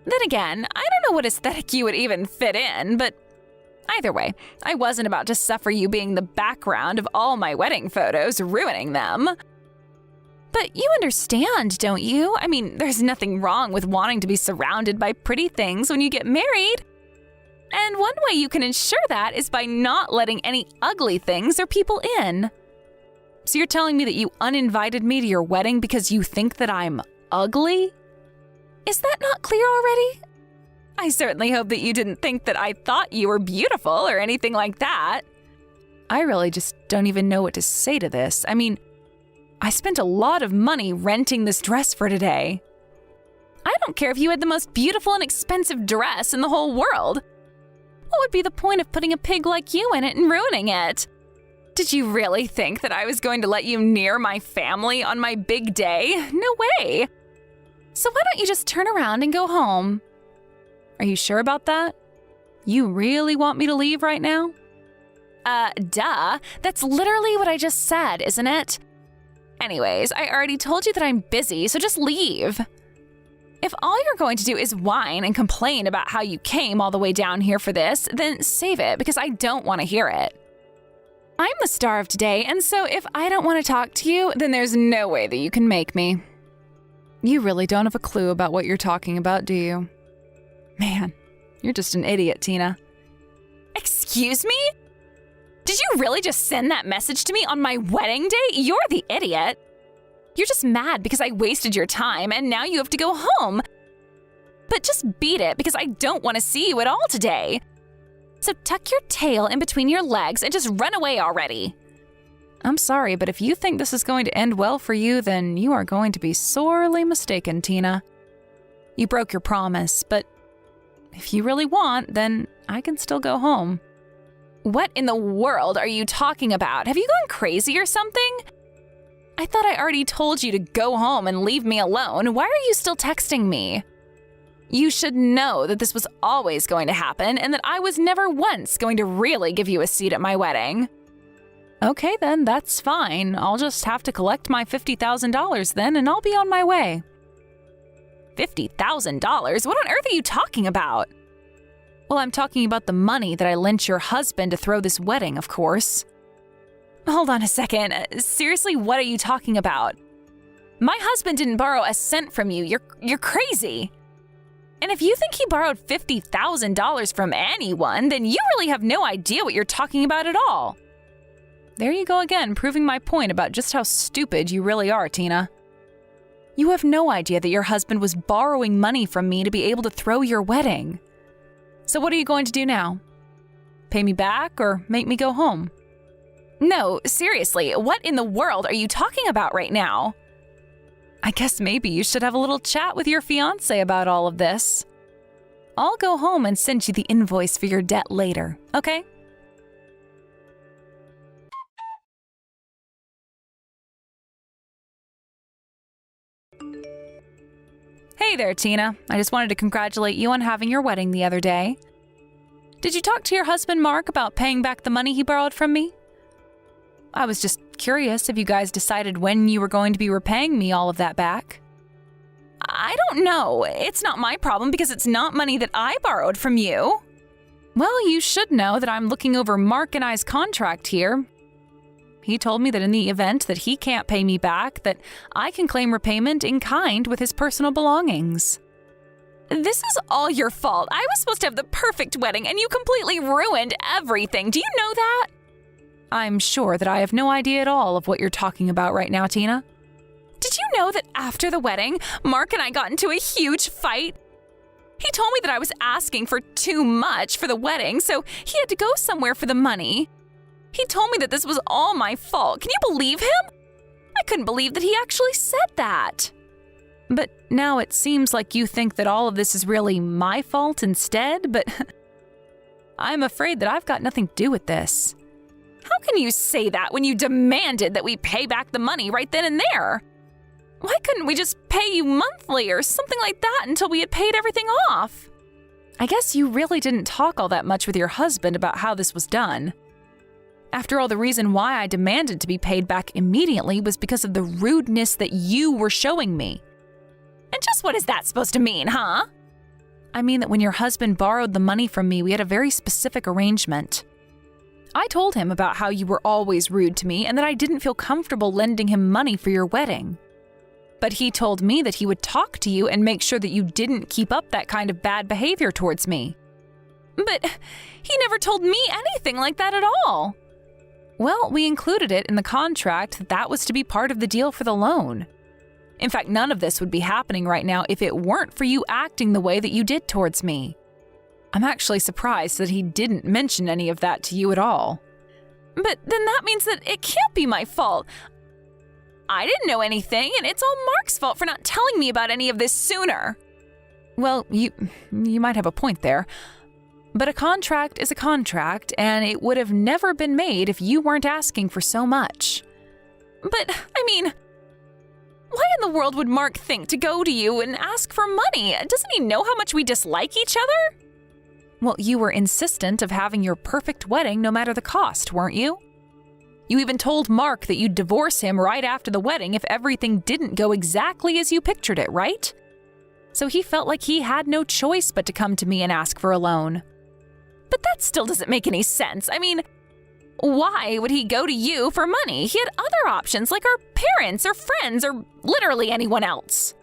Then again, I don't know what aesthetic you would even fit in, but either way, I wasn't about to suffer you being the background of all my wedding photos, ruining them. But you understand, don't you? I mean, there's nothing wrong with wanting to be surrounded by pretty things when you get married. And one way you can ensure that is by not letting any ugly things or people in. So you're telling me that you uninvited me to your wedding because you think that I'm ugly? Is that not clear already? I certainly hope that you didn't think that I thought you were beautiful or anything like that. I really just don't even know what to say to this. I mean, I spent a lot of money renting this dress for today. I don't care if you had the most beautiful and expensive dress in the whole world. What would be the point of putting a pig like you in it and ruining it? Did you really think that I was going to let you near my family on my big day? No way. So why don't you just turn around and go home? Are you sure about that? You really want me to leave right now? Duh. That's literally what I just said, isn't it? Anyways, I already told you that I'm busy, so just leave. If all you're going to do is whine and complain about how you came all the way down here for this, then save it because I don't want to hear it. I'm the star of today, and so if I don't want to talk to you, then there's no way that you can make me. You really don't have a clue about what you're talking about, do you? Man, you're just an idiot, Tina. Excuse me? Did you really just send that message to me on my wedding day? You're the idiot. You're just mad because I wasted your time and now you have to go home. But just beat it because I don't want to see you at all today. So tuck your tail in between your legs and just run away already. I'm sorry, but if you think this is going to end well for you, then you are going to be sorely mistaken, Tina. You broke your promise, but if you really want, then I can still go home. What in the world are you talking about? Have you gone crazy or something? I thought I already told you to go home and leave me alone. Why are you still texting me? You should know that this was always going to happen and that I was never once going to really give you a seat at my wedding. Okay then, that's fine. I'll just have to collect my $50,000 then and I'll be on my way. $50,000? What on earth are you talking about? Well, I'm talking about the money that I lent your husband to throw this wedding, of course. Hold on a second. Seriously, what are you talking about? My husband didn't borrow a cent from you. You're crazy. And if you think he borrowed $50,000 from anyone, then you really have no idea what you're talking about at all. There you go again, proving my point about just how stupid you really are, Tina. You have no idea that your husband was borrowing money from me to be able to throw your wedding. So what are you going to do now? Pay me back or make me go home? No, seriously, what in the world are you talking about right now? I guess maybe you should have a little chat with your fiancé about all of this. I'll go home and send you the invoice for your debt later, okay? Hey there, Tina. I just wanted to congratulate you on having your wedding the other day. Did you talk to your husband, Mark, about paying back the money he borrowed from me? I was just curious if you guys decided when you were going to be repaying me all of that back. I don't know. It's not my problem because it's not money that I borrowed from you. Well, you should know that I'm looking over Mark and I's contract here. He told me that in the event that he can't pay me back, that I can claim repayment in kind with his personal belongings. This is all your fault. I was supposed to have the perfect wedding and you completely ruined everything. Do you know that? I'm sure that I have no idea at all of what you're talking about right now, Tina. Did you know that after the wedding, Mark and I got into a huge fight? He told me that I was asking for too much for the wedding, so he had to go somewhere for the money. He told me that this was all my fault. Can you believe him? I couldn't believe that he actually said that. But now it seems like you think that all of this is really my fault instead, but I'm afraid that I've got nothing to do with this. How can you say that when you demanded that we pay back the money right then and there? Why couldn't we just pay you monthly or something like that until we had paid everything off? I guess you really didn't talk all that much with your husband about how this was done. After all, the reason why I demanded to be paid back immediately was because of the rudeness that you were showing me. And just what is that supposed to mean, huh? I mean that when your husband borrowed the money from me, we had a very specific arrangement. I told him about how you were always rude to me and that I didn't feel comfortable lending him money for your wedding. But he told me that he would talk to you and make sure that you didn't keep up that kind of bad behavior towards me. But he never told me anything like that at all. Well, we included it in the contract that that was to be part of the deal for the loan. In fact, none of this would be happening right now if it weren't for you acting the way that you did towards me. I'm actually surprised that he didn't mention any of that to you at all. But then that means that it can't be my fault. I didn't know anything, and it's all Mark's fault for not telling me about any of this sooner. Well, you might have a point there. But a contract is a contract, and it would have never been made if you weren't asking for so much. But, I mean, why in the world would Mark think to go to you and ask for money? Doesn't he know how much we dislike each other? Well, you were insistent of having your perfect wedding no matter the cost, weren't you? You even told Mark that you'd divorce him right after the wedding if everything didn't go exactly as you pictured it, right? So he felt like he had no choice but to come to me and ask for a loan. But that still doesn't make any sense. I mean, why would he go to you for money? He had other options like our parents or friends or literally anyone else.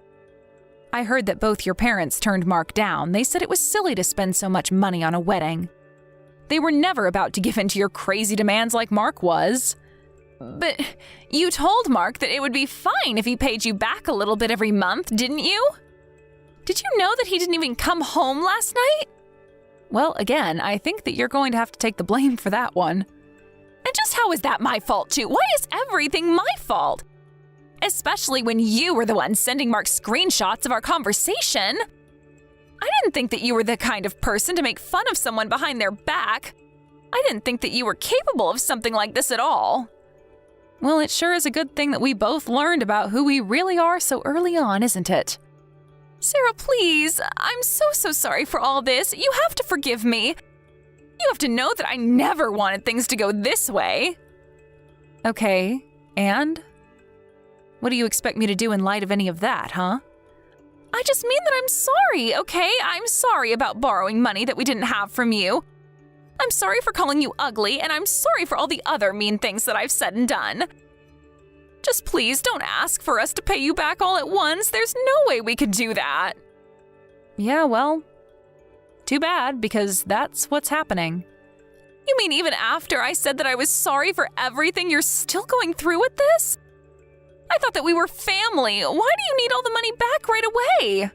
I heard that both your parents turned Mark down. They said it was silly to spend so much money on a wedding. They were never about to give in to your crazy demands like Mark was. But you told Mark that it would be fine if he paid you back a little bit every month, didn't you? Did you know that he didn't even come home last night? Well, again, I think that you're going to have to take the blame for that one. And just how is that my fault too? Why is everything my fault? Especially when you were the one sending Mark screenshots of our conversation. I didn't think that you were the kind of person to make fun of someone behind their back. I didn't think that you were capable of something like this at all. Well, it sure is a good thing that we both learned about who we really are so early on, isn't it? Sarah, please. I'm so sorry for all this. You have to forgive me. You have to know that I never wanted things to go this way. Okay, and? What do you expect me to do in light of any of that, huh? I just mean that I'm sorry, okay? I'm sorry about borrowing money that we didn't have from you. I'm sorry for calling you ugly, and I'm sorry for all the other mean things that I've said and done. Just please don't ask for us to pay you back all at once. There's no way we could do that. Yeah, well, too bad, because that's what's happening. You mean even after I said that I was sorry for everything, you're still going through with this? I thought that we were family. Why do you need all the money back right away?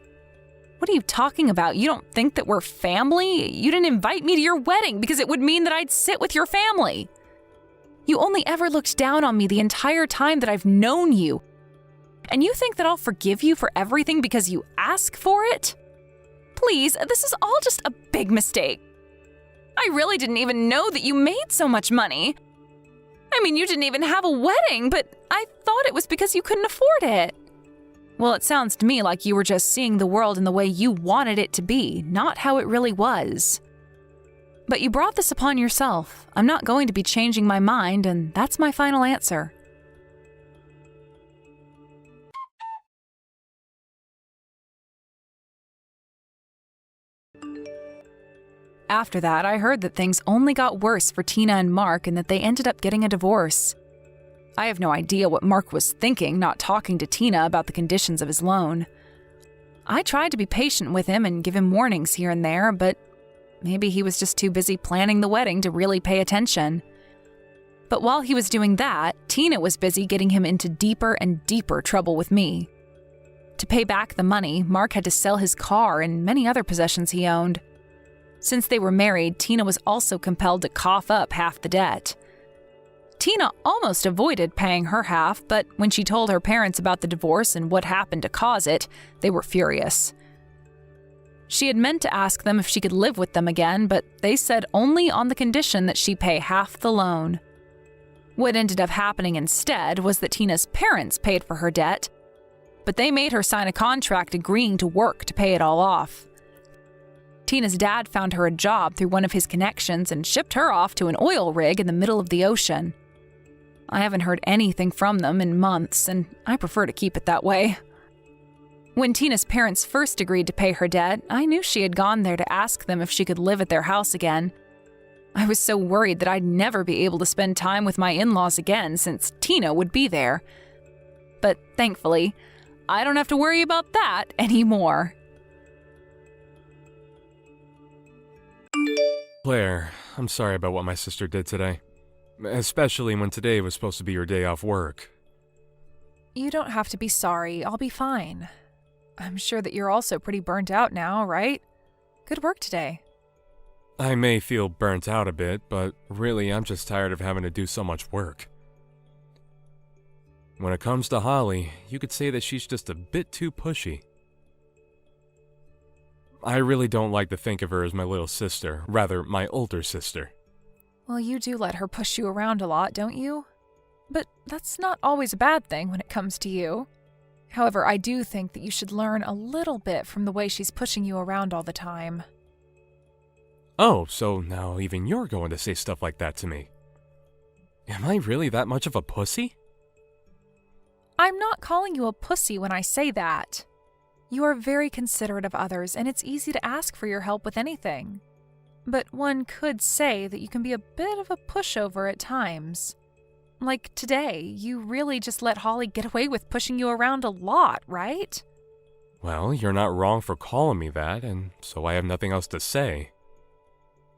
What are you talking about? You don't think that we're family? You didn't invite me to your wedding because it would mean that I'd sit with your family. You only ever looked down on me the entire time that I've known you. And you think that I'll forgive you for everything because you ask for it? Please, this is all just a big mistake. I really didn't even know that you made so much money. I mean, you didn't even have a wedding, but I thought it was because you couldn't afford it. Well, it sounds to me like you were just seeing the world in the way you wanted it to be, not how it really was. But you brought this upon yourself. I'm not going to be changing my mind, and that's my final answer. After that, I heard that things only got worse for Tina and Mark and that they ended up getting a divorce. I have no idea what Mark was thinking, not talking to Tina about the conditions of his loan. I tried to be patient with him and give him warnings here and there, but maybe he was just too busy planning the wedding to really pay attention. But while he was doing that, Tina was busy getting him into deeper and deeper trouble with me. To pay back the money, Mark had to sell his car and many other possessions he owned. Since they were married, Tina was also compelled to cough up half the debt. Tina almost avoided paying her half, but when she told her parents about the divorce and what happened to cause it, they were furious. She had meant to ask them if she could live with them again, but they said only on the condition that she pay half the loan. What ended up happening instead was that Tina's parents paid for her debt, but they made her sign a contract agreeing to work to pay it all off. Tina's dad found her a job through one of his connections and shipped her off to an oil rig in the middle of the ocean. I haven't heard anything from them in months, and I prefer to keep it that way. When Tina's parents first agreed to pay her debt, I knew she had gone there to ask them if she could live at their house again. I was so worried that I'd never be able to spend time with my in-laws again since Tina would be there. But thankfully, I don't have to worry about that anymore. Claire, I'm sorry about what my sister did today. Especially when today was supposed to be your day off work. You don't have to be sorry. I'll be fine. I'm sure that you're also pretty burnt out now, right? Good work today. I may feel burnt out a bit, but really I'm just tired of having to do so much work. When it comes to Holly, you could say that she's just a bit too pushy. I really don't like to think of her as my little sister, rather my older sister. Well, you do let her push you around a lot, don't you? But that's not always a bad thing when it comes to you. However, I do think that you should learn a little bit from the way she's pushing you around all the time. Oh, so now even you're going to say stuff like that to me. Am I really that much of a pussy? I'm not calling you a pussy when I say that. You are very considerate of others, and it's easy to ask for your help with anything. But one could say that you can be a bit of a pushover at times. Like today, you really just let Holly get away with pushing you around a lot, right? Well, you're not wrong for calling me that, and so I have nothing else to say.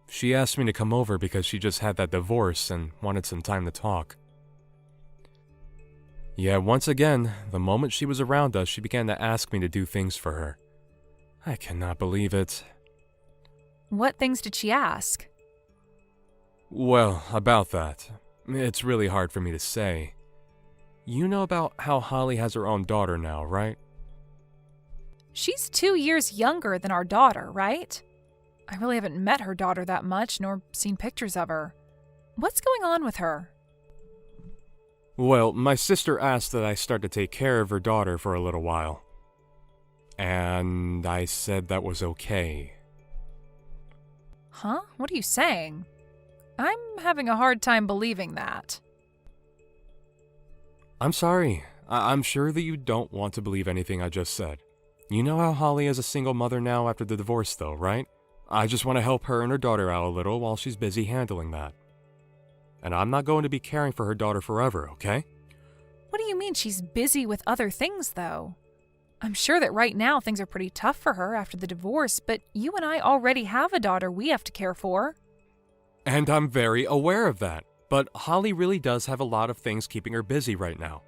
She asked me to come over because she just had that divorce and wanted some time to talk. Yeah, once again, the moment she was around us, she began to ask me to do things for her. I cannot believe it. What things did she ask? Well, about that, it's really hard for me to say. You know about how Holly has her own daughter now, right? She's 2 years younger than our daughter, right? I really haven't met her daughter that much, nor seen pictures of her. What's going on with her? Well, my sister asked that I start to take care of her daughter for a little while. And I said that was okay. Huh? What are you saying? I'm having a hard time believing that. I'm sorry. I'm sure that you don't want to believe anything I just said. You know how Holly is a single mother now after the divorce, though, right? I just want to help her and her daughter out a little while she's busy handling that. And I'm not going to be caring for her daughter forever, okay? What do you mean she's busy with other things, though? I'm sure that right now things are pretty tough for her after the divorce, but you and I already have a daughter we have to care for. And I'm very aware of that, but Holly really does have a lot of things keeping her busy right now.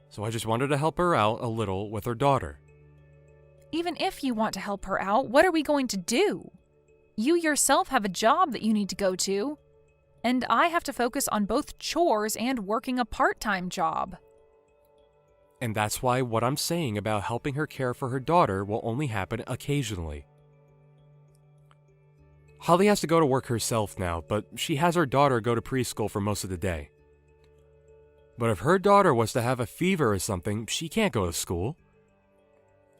So I just wanted to help her out a little with her daughter. Even if you want to help her out, what are we going to do? You yourself have a job that you need to go to, and I have to focus on both chores and working a part-time job. And that's why what I'm saying about helping her care for her daughter will only happen occasionally. Holly has to go to work herself now, but she has her daughter go to preschool for most of the day. But if her daughter was to have a fever or something, she can't go to school.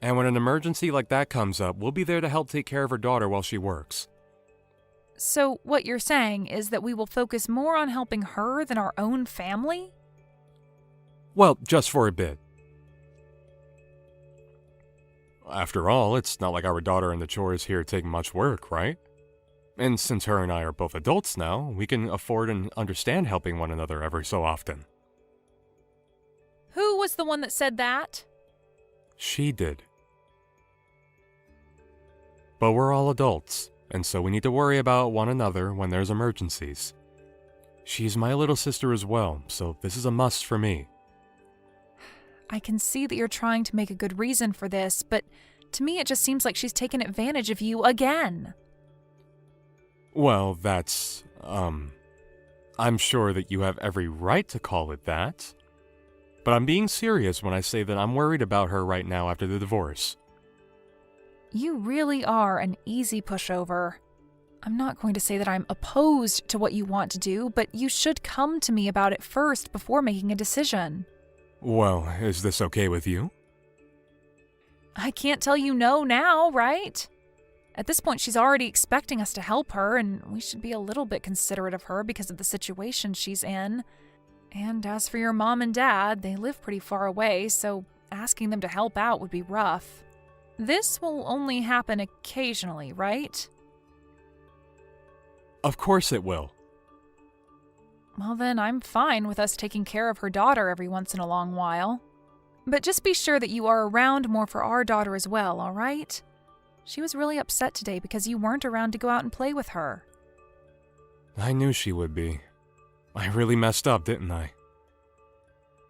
And when an emergency like that comes up, we'll be there to help take care of her daughter while she works. So what you're saying is that we will focus more on helping her than our own family? Well, just for a bit. After all, it's not like our daughter and the chores here take much work, right? And since her and I are both adults now, we can afford and understand helping one another every so often. Who was the one that said that? She did. But we're all adults, and so we need to worry about one another when there's emergencies. She's my little sister as well, so this is a must for me. I can see that you're trying to make a good reason for this, but to me it just seems like she's taken advantage of you again. Well, that's, I'm sure that you have every right to call it that. But I'm being serious when I say that I'm worried about her right now after the divorce. You really are an easy pushover. I'm not going to say that I'm opposed to what you want to do, but you should come to me about it first before making a decision. Well, is this okay with you? I can't tell you no now, right? At this point, she's already expecting us to help her, and we should be a little bit considerate of her because of the situation she's in. And as for your mom and dad, they live pretty far away, so asking them to help out would be rough. This will only happen occasionally, right? Of course it will. Well then, I'm fine with us taking care of her daughter every once in a long while. But just be sure that you are around more for our daughter as well, all right? She was really upset today because you weren't around to go out and play with her. I knew she would be. I really messed up, didn't I?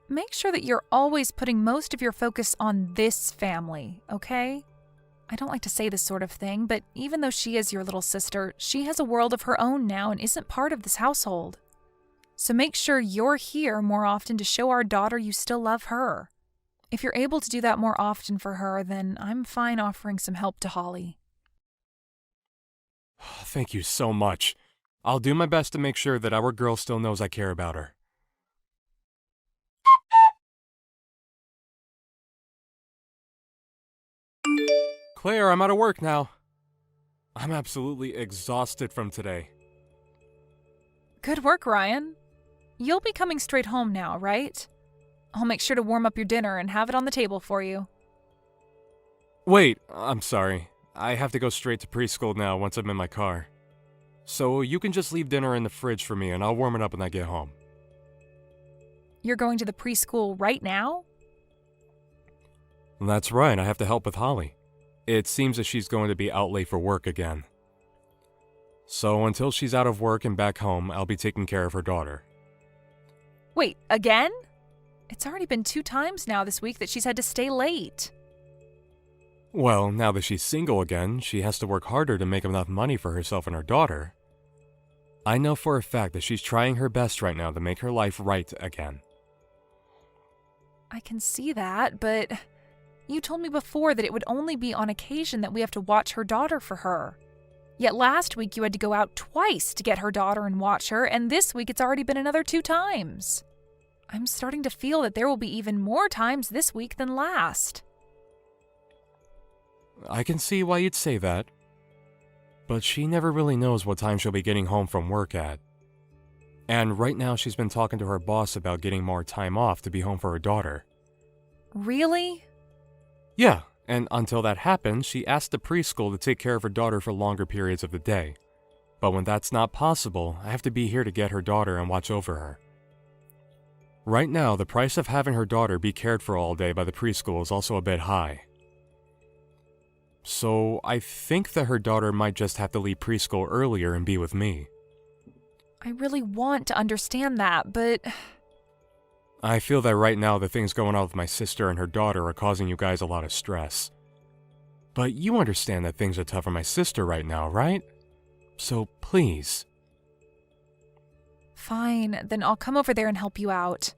Make sure that you're always putting most of your focus on this family, okay? I don't like to say this sort of thing, but even though she is your little sister, she has a world of her own now and isn't part of this household. So make sure you're here more often to show our daughter you still love her. If you're able to do that more often for her, then I'm fine offering some help to Holly. Thank you so much. I'll do my best to make sure that our girl still knows I care about her. Claire, I'm out of work now. I'm absolutely exhausted from today. Good work, Ryan. You'll be coming straight home now, right? I'll make sure to warm up your dinner and have it on the table for you. Wait, I'm sorry. I have to go straight to preschool now once I'm in my car. So you can just leave dinner in the fridge for me and I'll warm it up when I get home. You're going to the preschool right now? That's right, I have to help with Holly. It seems that she's going to be out late for work again. So until she's out of work and back home, I'll be taking care of her daughter. Wait, again? It's already been 2 times now this week that she's had to stay late. Well, now that she's single again, she has to work harder to make enough money for herself and her daughter. I know for a fact that she's trying her best right now to make her life right again. I can see that, but you told me before that it would only be on occasion that we have to watch her daughter for her. Yet last week you had to go out twice to get her daughter and watch her, and this week it's already been another 2 times. I'm starting to feel that there will be even more times this week than last. I can see why you'd say that. But she never really knows what time she'll be getting home from work at. And right now she's been talking to her boss about getting more time off to be home for her daughter. Really? Yeah, and until that happens, she asked the preschool to take care of her daughter for longer periods of the day. But when that's not possible, I have to be here to get her daughter and watch over her. Right now, the price of having her daughter be cared for all day by the preschool is also a bit high. So I think that her daughter might just have to leave preschool earlier and be with me. I really want to understand that, but I feel that right now the things going on with my sister and her daughter are causing you guys a lot of stress. But you understand that things are tough for my sister right now, right? So please. Fine, then I'll come over there and help you out.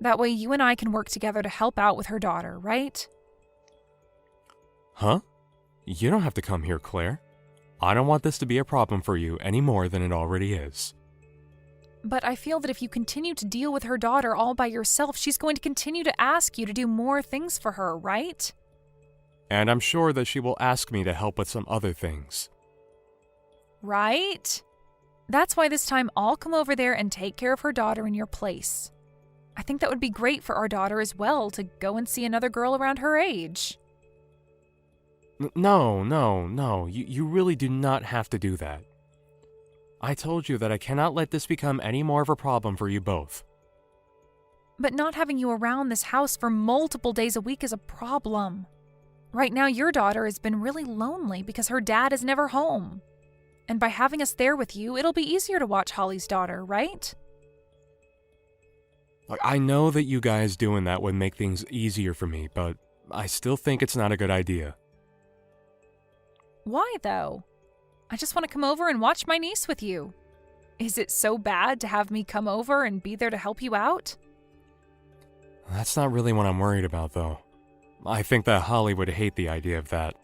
That way you and I can work together to help out with her daughter, right? Huh? You don't have to come here, Claire. I don't want this to be a problem for you any more than it already is. But I feel that if you continue to deal with her daughter all by yourself, she's going to continue to ask you to do more things for her, right? And I'm sure that she will ask me to help with some other things. Right? That's why this time I'll come over there and take care of her daughter in your place. I think that would be great for our daughter as well, to go and see another girl around her age. No. You really do not have to do that. I told you that I cannot let this become any more of a problem for you both. But not having you around this house for multiple days a week is a problem. Right now, your daughter has been really lonely because her dad is never home. And by having us there with you, it'll be easier to watch Holly's daughter, right? I know that you guys doing that would make things easier for me, but I still think it's not a good idea. Why, though? I just want to come over and watch my niece with you. Is it so bad to have me come over and be there to help you out? That's not really what I'm worried about, though. I think that Holly would hate the idea of that.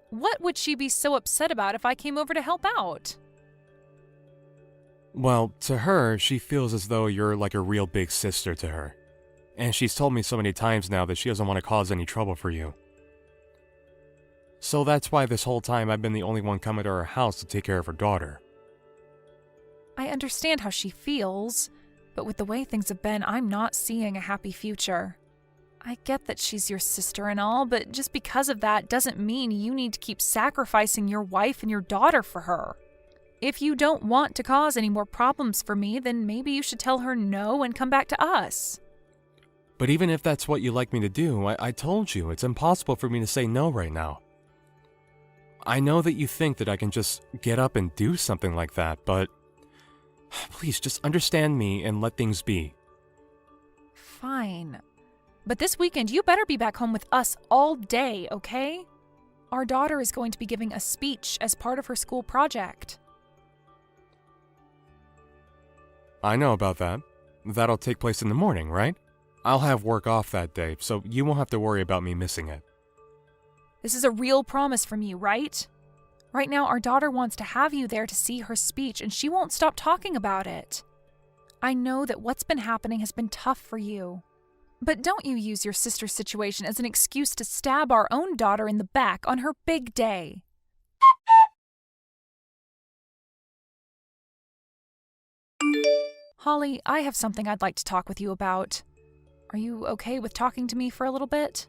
What would she be so upset about if I came over to help out? Well, to her, she feels as though you're like a real big sister to her. And she's told me so many times now that she doesn't want to cause any trouble for you. So that's why this whole time I've been the only one coming to her house to take care of her daughter. I understand how she feels, but with the way things have been, I'm not seeing a happy future. I get that she's your sister and all, but just because of that doesn't mean you need to keep sacrificing your wife and your daughter for her. If you don't want to cause any more problems for me, then maybe you should tell her no and come back to us. But even if that's what you'd like me to do, I told you it's impossible for me to say no right now. I know that you think that I can just get up and do something like that, but please just understand me and let things be. Fine. But this weekend, you better be back home with us all day, okay? Our daughter is going to be giving a speech as part of her school project. I know about that. That'll take place in the morning, right? I'll have work off that day, so you won't have to worry about me missing it. This is a real promise from you, right? Right now, our daughter wants to have you there to see her speech, and she won't stop talking about it. I know that what's been happening has been tough for you. But don't you use your sister's situation as an excuse to stab our own daughter in the back on her big day. Holly, I have something I'd like to talk with you about. Are you okay with talking to me for a little bit?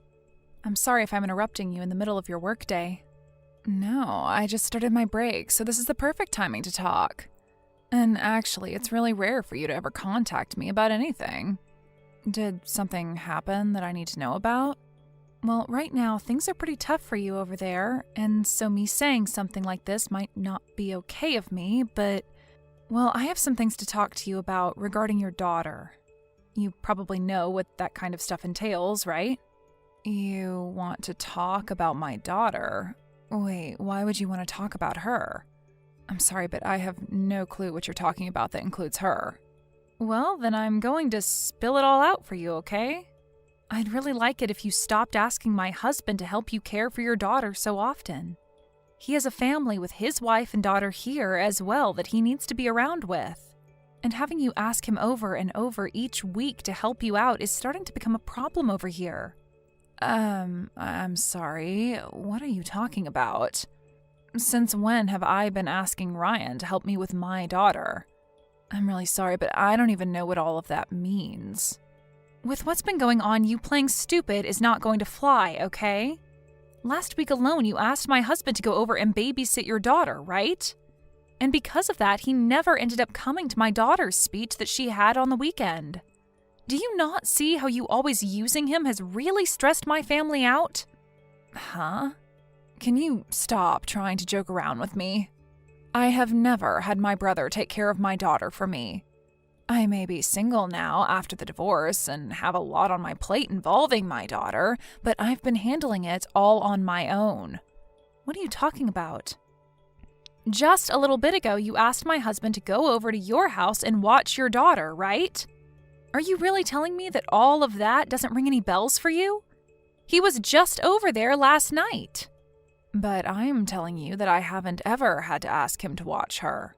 I'm sorry if I'm interrupting you in the middle of your workday. No, I just started my break, so this is the perfect timing to talk. And actually, it's really rare for you to ever contact me about anything. Did something happen that I need to know about? Well, right now, things are pretty tough for you over there, and so me saying something like this might not be okay of me, but, well, I have some things to talk to you about regarding your daughter. You probably know what that kind of stuff entails, right? You want to talk about my daughter? Wait, why would you want to talk about her? I'm sorry, but I have no clue what you're talking about that includes her. Well, then I'm going to spill it all out for you, okay? I'd really like it if you stopped asking my husband to help you care for your daughter so often. He has a family with his wife and daughter here as well that he needs to be around with. And having you ask him over and over each week to help you out is starting to become a problem over here. I'm sorry. What are you talking about? Since when have I been asking Ryan to help me with my daughter? I'm really sorry, but I don't even know what all of that means. With what's been going on, you playing stupid is not going to fly, okay? Last week alone, you asked my husband to go over and babysit your daughter, right? And because of that, he never ended up coming to my daughter's speech that she had on the weekend. Do you not see how you always using him has really stressed my family out? Huh? Can you stop trying to joke around with me? I have never had my brother take care of my daughter for me. I may be single now after the divorce and have a lot on my plate involving my daughter, but I've been handling it all on my own. What are you talking about? Just a little bit ago, you asked my husband to go over to your house and watch your daughter, right? Are you really telling me that all of that doesn't ring any bells for you? He was just over there last night. But I'm telling you that I haven't ever had to ask him to watch her.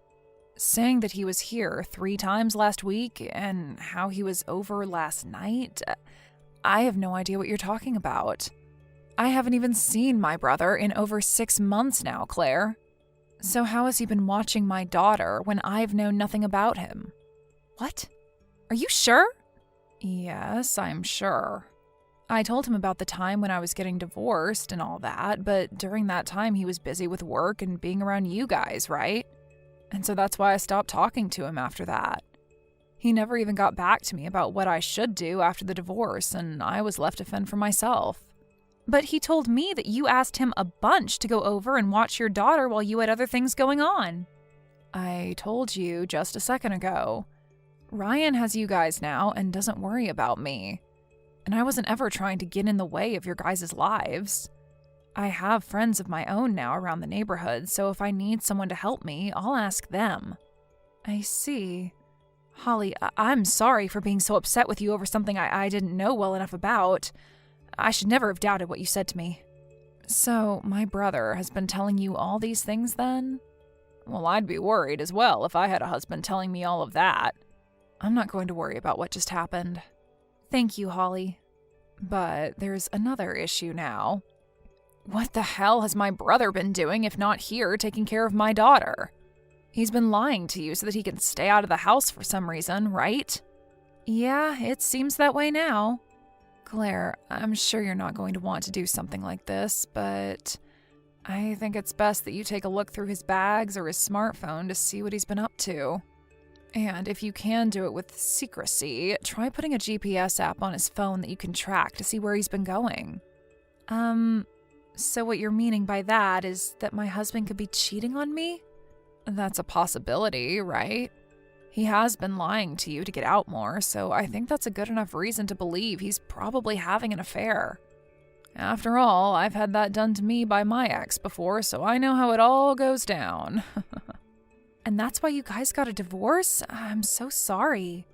Saying that he was here 3 times last week and how he was over last night, I have no idea what you're talking about. I haven't even seen my brother in over 6 months now, Claire. So how has he been watching my daughter when I've known nothing about him? What? Are you sure? Yes, I'm sure. I told him about the time when I was getting divorced and all that, but during that time he was busy with work and being around you guys, right? And so that's why I stopped talking to him after that. He never even got back to me about what I should do after the divorce, and I was left to fend for myself. But he told me that you asked him a bunch to go over and watch your daughter while you had other things going on. I told you just a second ago. Ryan has you guys now and doesn't worry about me. And I wasn't ever trying to get in the way of your guys' lives. I have friends of my own now around the neighborhood, so if I need someone to help me, I'll ask them. I see. Holly, I'm sorry for being so upset with you over something I didn't know well enough about. I should never have doubted what you said to me. So, my brother has been telling you all these things then? Well, I'd be worried as well if I had a husband telling me all of that. I'm not going to worry about what just happened. Thank you, Holly. But there's another issue now. What the hell has my brother been doing if not here taking care of my daughter? He's been lying to you so that he can stay out of the house for some reason, right? Yeah, it seems that way now. Claire, I'm sure you're not going to want to do something like this, but I think it's best that you take a look through his bags or his smartphone to see what he's been up to. And if you can do it with secrecy, try putting a GPS app on his phone that you can track to see where he's been going. So what you're meaning by that is that my husband could be cheating on me? That's a possibility, right? He has been lying to you to get out more, so I think that's a good enough reason to believe he's probably having an affair. After all, I've had that done to me by my ex before, so I know how it all goes down. And that's why you guys got a divorce? I'm so sorry.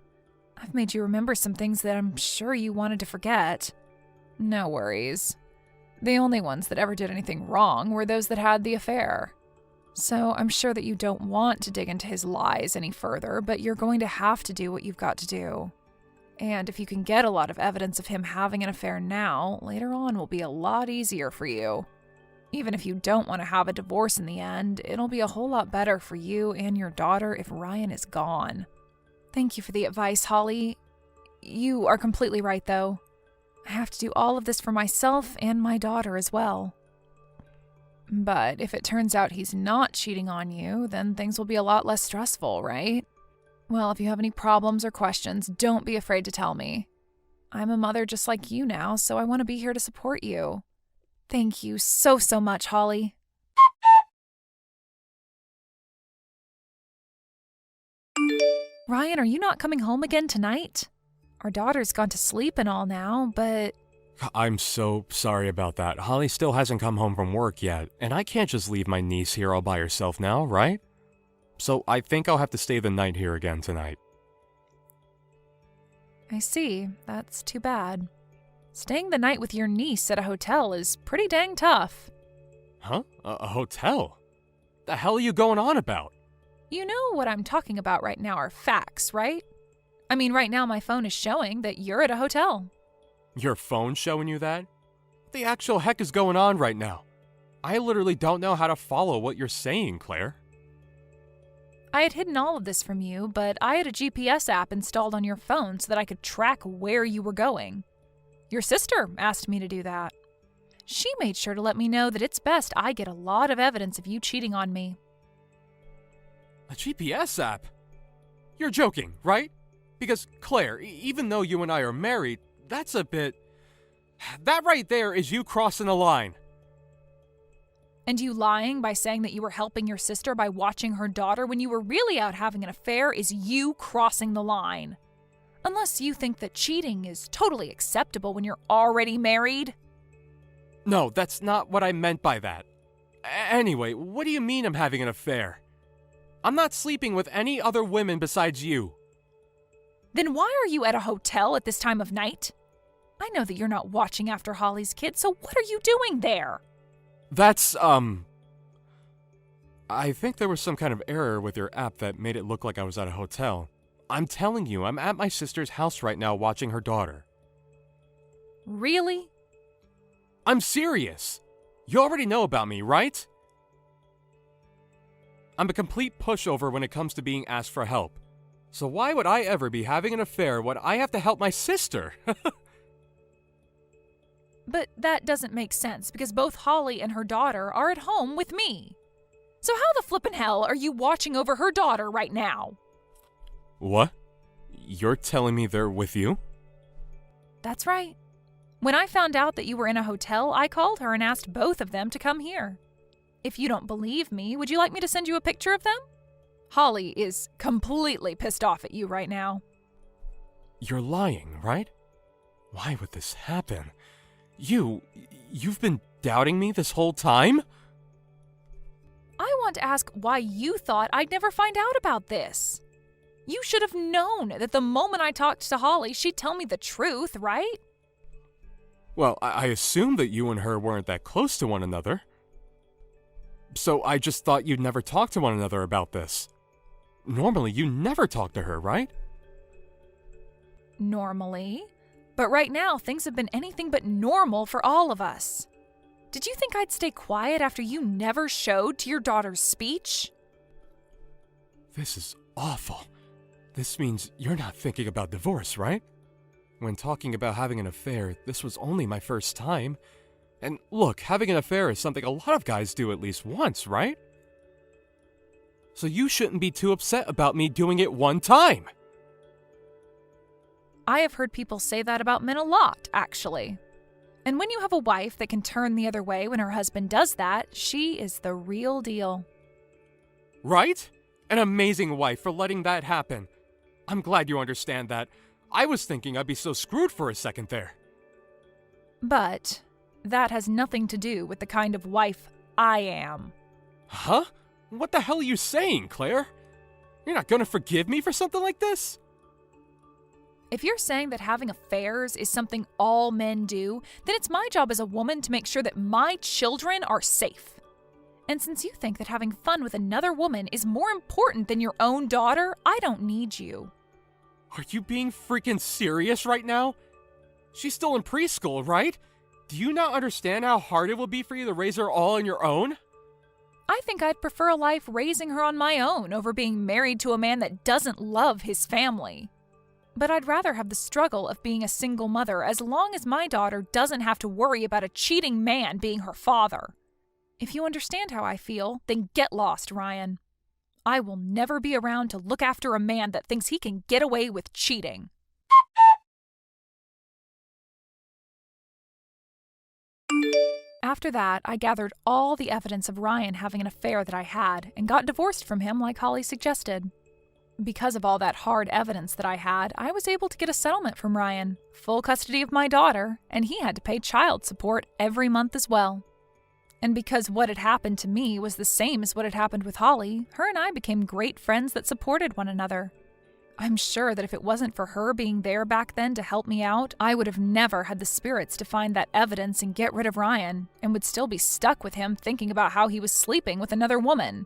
I've made you remember some things that I'm sure you wanted to forget. No worries. The only ones that ever did anything wrong were those that had the affair. So I'm sure that you don't want to dig into his lies any further, but you're going to have to do what you've got to do. And if you can get a lot of evidence of him having an affair now, later on will be a lot easier for you. Even if you don't want to have a divorce in the end, it'll be a whole lot better for you and your daughter if Ryan is gone. Thank you for the advice, Holly. You are completely right, though. I have to do all of this for myself and my daughter as well. But if it turns out he's not cheating on you, then things will be a lot less stressful, right? Well, if you have any problems or questions, don't be afraid to tell me. I'm a mother just like you now, so I want to be here to support you. Thank you so much, Holly. Ryan, are you not coming home again tonight? Our daughter's gone to sleep and all now, but... I'm so sorry about that. Holly still hasn't come home from work yet, and I can't just leave my niece here all by herself now, right? So I think I'll have to stay the night here again tonight. I see. That's too bad. Staying the night with your niece at a hotel is pretty dang tough. Huh? A hotel? The hell are you going on about? You know what I'm talking about right now are facts, right? I mean, right now my phone is showing that you're at a hotel. Your phone's showing you that? What the actual heck is going on right now? I literally don't know how to follow what you're saying, Claire. I had hidden all of this from you, but I had a GPS app installed on your phone so that I could track where you were going. Your sister asked me to do that. She made sure to let me know that it's best I get a lot of evidence of you cheating on me. A GPS app? You're joking, right? Because, Claire, even though you and I are married, that's a bit... That right there is you crossing the line. And you lying by saying that you were helping your sister by watching her daughter when you were really out having an affair is you crossing the line. Unless you think that cheating is totally acceptable when you're already married. No, that's not what I meant by that. Anyway, what do you mean I'm having an affair? I'm not sleeping with any other women besides you. Then why are you at a hotel at this time of night? I know that you're not watching after Holly's kids, so what are you doing there? That's, I think there was some kind of error with your app that made it look like I was at a hotel. I'm telling you, I'm at my sister's house right now watching her daughter. Really? I'm serious. You already know about me, right? I'm a complete pushover when it comes to being asked for help. So why would I ever be having an affair when I have to help my sister? But that doesn't make sense because both Holly and her daughter are at home with me. So how the flippin' hell are you watching over her daughter right now? What? You're telling me they're with you? That's right. When I found out that you were in a hotel, I called her and asked both of them to come here. If you don't believe me, would you like me to send you a picture of them? Holly is completely pissed off at you right now. You're lying, right? Why would this happen? You've been doubting me this whole time? I want to ask why you thought I'd never find out about this. You should have known that the moment I talked to Holly, she'd tell me the truth, right? Well, I assumed that you and her weren't that close to one another. So I just thought you'd never talk to one another about this. Normally, you never talk to her, right? Normally. But right now, things have been anything but normal for all of us. Did you think I'd stay quiet after you never showed to your daughter's speech? This is awful. This means you're not thinking about divorce, right? When talking about having an affair, this was only my first time. And look, having an affair is something a lot of guys do at least once, right? So you shouldn't be too upset about me doing it one time. I have heard people say that about men a lot, actually. And when you have a wife that can turn the other way when her husband does that, she is the real deal. Right? An amazing wife for letting that happen. I'm glad you understand that. I was thinking I'd be so screwed for a second there. But that has nothing to do with the kind of wife I am. Huh? What the hell are you saying, Claire? You're not gonna forgive me for something like this? If you're saying that having affairs is something all men do, then it's my job as a woman to make sure that my children are safe. And since you think that having fun with another woman is more important than your own daughter, I don't need you. Are you being freaking serious right now? She's still in preschool, right? Do you not understand how hard it will be for you to raise her all on your own? I think I'd prefer a life raising her on my own over being married to a man that doesn't love his family. But I'd rather have the struggle of being a single mother as long as my daughter doesn't have to worry about a cheating man being her father. If you understand how I feel, then get lost, Ryan. I will never be around to look after a man that thinks he can get away with cheating. After that, I gathered all the evidence of Ryan having an affair that I had and got divorced from him like Holly suggested. Because of all that hard evidence that I had, I was able to get a settlement from Ryan, full custody of my daughter, and he had to pay child support every month as well. And because what had happened to me was the same as what had happened with Holly, her and I became great friends that supported one another. I'm sure that if it wasn't for her being there back then to help me out, I would have never had the spirits to find that evidence and get rid of Ryan, and would still be stuck with him thinking about how he was sleeping with another woman.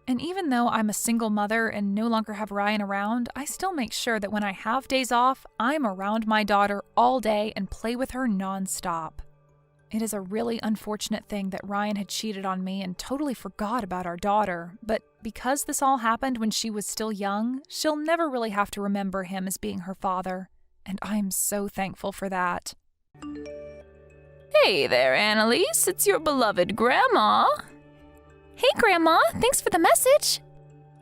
And even though I'm a single mother and no longer have Ryan around, I still make sure that when I have days off, I'm around my daughter all day and play with her nonstop. It is a really unfortunate thing that Ryan had cheated on me and totally forgot about our daughter, but because this all happened when she was still young, she'll never really have to remember him as being her father, and I'm so thankful for that. Hey there, Annalise. It's your beloved Grandma. Hey, Grandma. Thanks for the message.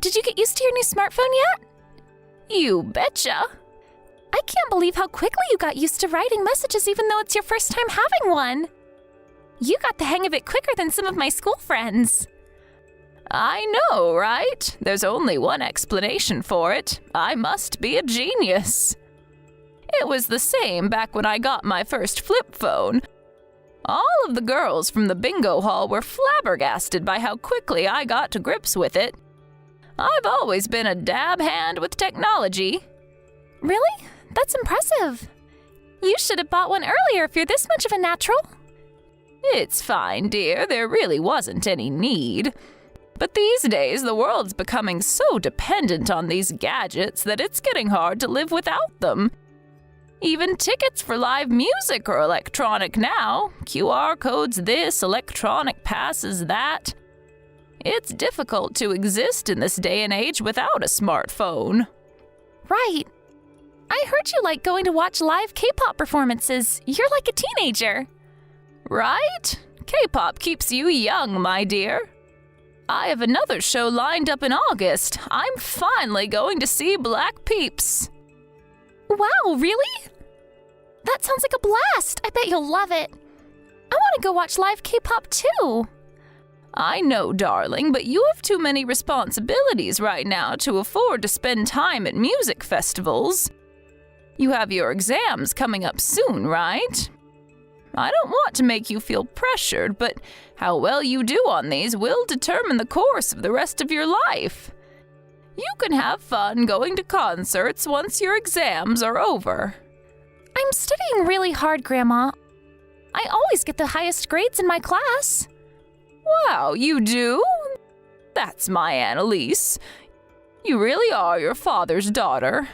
Did you get used to your new smartphone yet? You betcha. I can't believe how quickly you got used to writing messages even though it's your first time having one. You got the hang of it quicker than some of my school friends. I know, right? There's only one explanation for it. I must be a genius. It was the same back when I got my first flip phone. All of the girls from the bingo hall were flabbergasted by how quickly I got to grips with it. I've always been a dab hand with technology. Really? That's impressive. You should have bought one earlier if you're this much of a natural. It's fine, dear. There really wasn't any need. But these days, the world's becoming so dependent on these gadgets that it's getting hard to live without them. Even tickets for live music are electronic now. QR codes this, electronic passes that. It's difficult to exist in this day and age without a smartphone. Right. I heard you like going to watch live K-pop performances. You're like a teenager. Right? K-pop keeps you young, my dear. I have another show lined up in August. I'm finally going to see Black Peeps. Wow, really? That sounds like a blast. I bet you'll love it. I want to go watch live K-pop too. I know, darling, but you have too many responsibilities right now to afford to spend time at music festivals. You have your exams coming up soon, right? I don't want to make you feel pressured, but how well you do on these will determine the course of the rest of your life. You can have fun going to concerts once your exams are over. I'm studying really hard, Grandma. I always get the highest grades in my class. Wow, you do? That's my Annalise. You really are your father's daughter.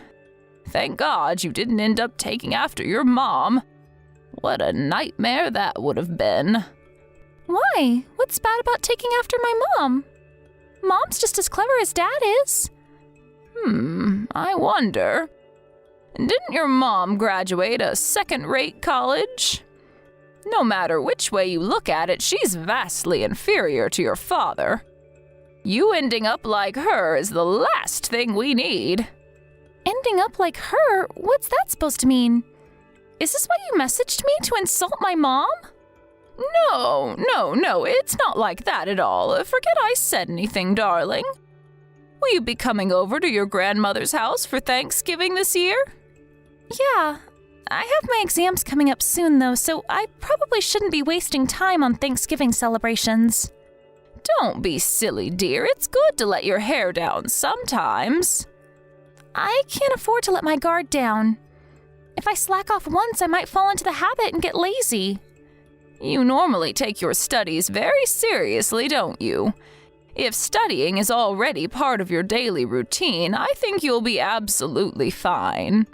Thank God you didn't end up taking after your mom. What a nightmare that would have been. Why? What's bad about taking after my mom? Mom's just as clever as Dad is. I wonder. Didn't your mom graduate a second-rate college? No matter which way you look at it, she's vastly inferior to your father. You ending up like her is the last thing we need. Ending up like her? What's that supposed to mean? Is this why you messaged me to insult my mom? No, it's not like that at all. Forget I said anything, darling. Will you be coming over to your grandmother's house for Thanksgiving this year? Yeah. I have my exams coming up soon, though, so I probably shouldn't be wasting time on Thanksgiving celebrations. Don't be silly, dear. It's good to let your hair down sometimes. I can't afford to let my guard down. If I slack off once, I might fall into the habit and get lazy. You normally take your studies very seriously, don't you? If studying is already part of your daily routine, I think you'll be absolutely fine.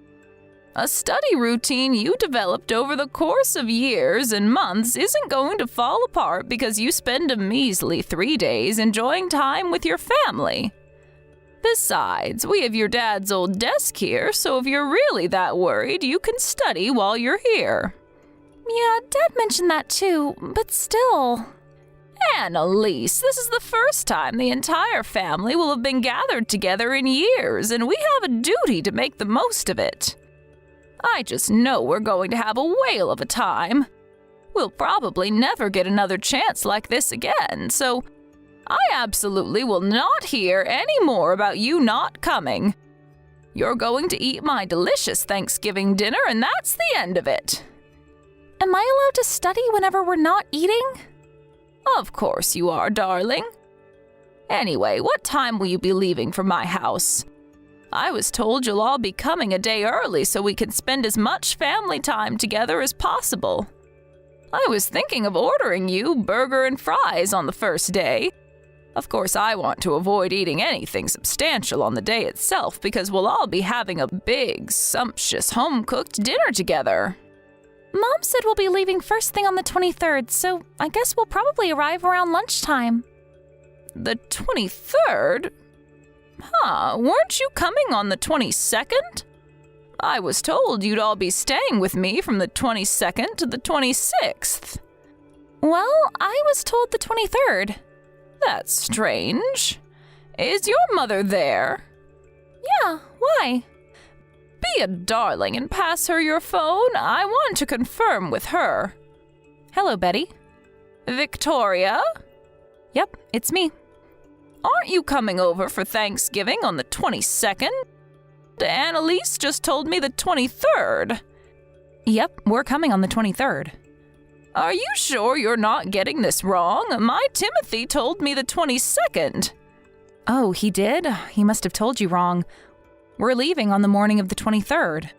A study routine you developed over the course of years and months isn't going to fall apart because you spend a measly 3 days enjoying time with your family. Besides, we have your dad's old desk here, so if you're really that worried, you can study while you're here. Yeah, Dad mentioned that too, but still. Annalise, this is the first time the entire family will have been gathered together in years, and we have a duty to make the most of it. I just know we're going to have a whale of a time. We'll probably never get another chance like this again, so I absolutely will not hear any more about you not coming. You're going to eat my delicious Thanksgiving dinner, and that's the end of it. Am I allowed to study whenever we're not eating? Of course you are, darling. Anyway, what time will you be leaving for my house? I was told you'll all be coming a day early so we can spend as much family time together as possible. I was thinking of ordering you burger and fries on the first day. Of course, I want to avoid eating anything substantial on the day itself because we'll all be having a big, sumptuous, home-cooked dinner together. Mom said we'll be leaving first thing on the 23rd, so I guess we'll probably arrive around lunchtime. The 23rd? Weren't you coming on the 22nd? I was told you'd all be staying with me from the 22nd to the 26th. Well, I was told the 23rd. That's strange. Is your mother there? Yeah, why? Be a darling and pass her your phone. I want to confirm with her. Hello, Betty. Victoria? Yep, it's me. Aren't you coming over for Thanksgiving on the 22nd? Annalise just told me the 23rd. Yep, we're coming on the 23rd. Are you sure you're not getting this wrong? My Timothy told me the 22nd. Oh, he did? He must have told you wrong. We're leaving on the morning of the 23rd.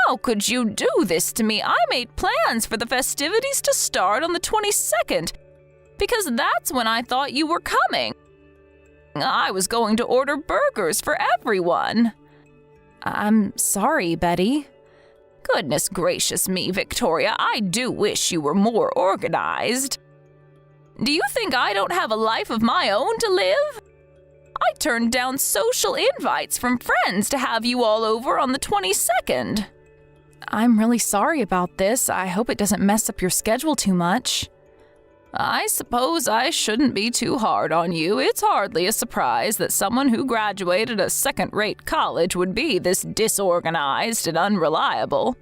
How could you do this to me? I made plans for the festivities to start on the 22nd, because that's when I thought you were coming. I was going to order burgers for everyone. I'm sorry, Betty. Goodness gracious me, Victoria, I do wish you were more organized. Do you think I don't have a life of my own to live? I turned down social invites from friends to have you all over on the 22nd. I'm really sorry about this. I hope it doesn't mess up your schedule too much. I suppose I shouldn't be too hard on you. It's hardly a surprise that someone who graduated a second-rate college would be this disorganized and unreliable.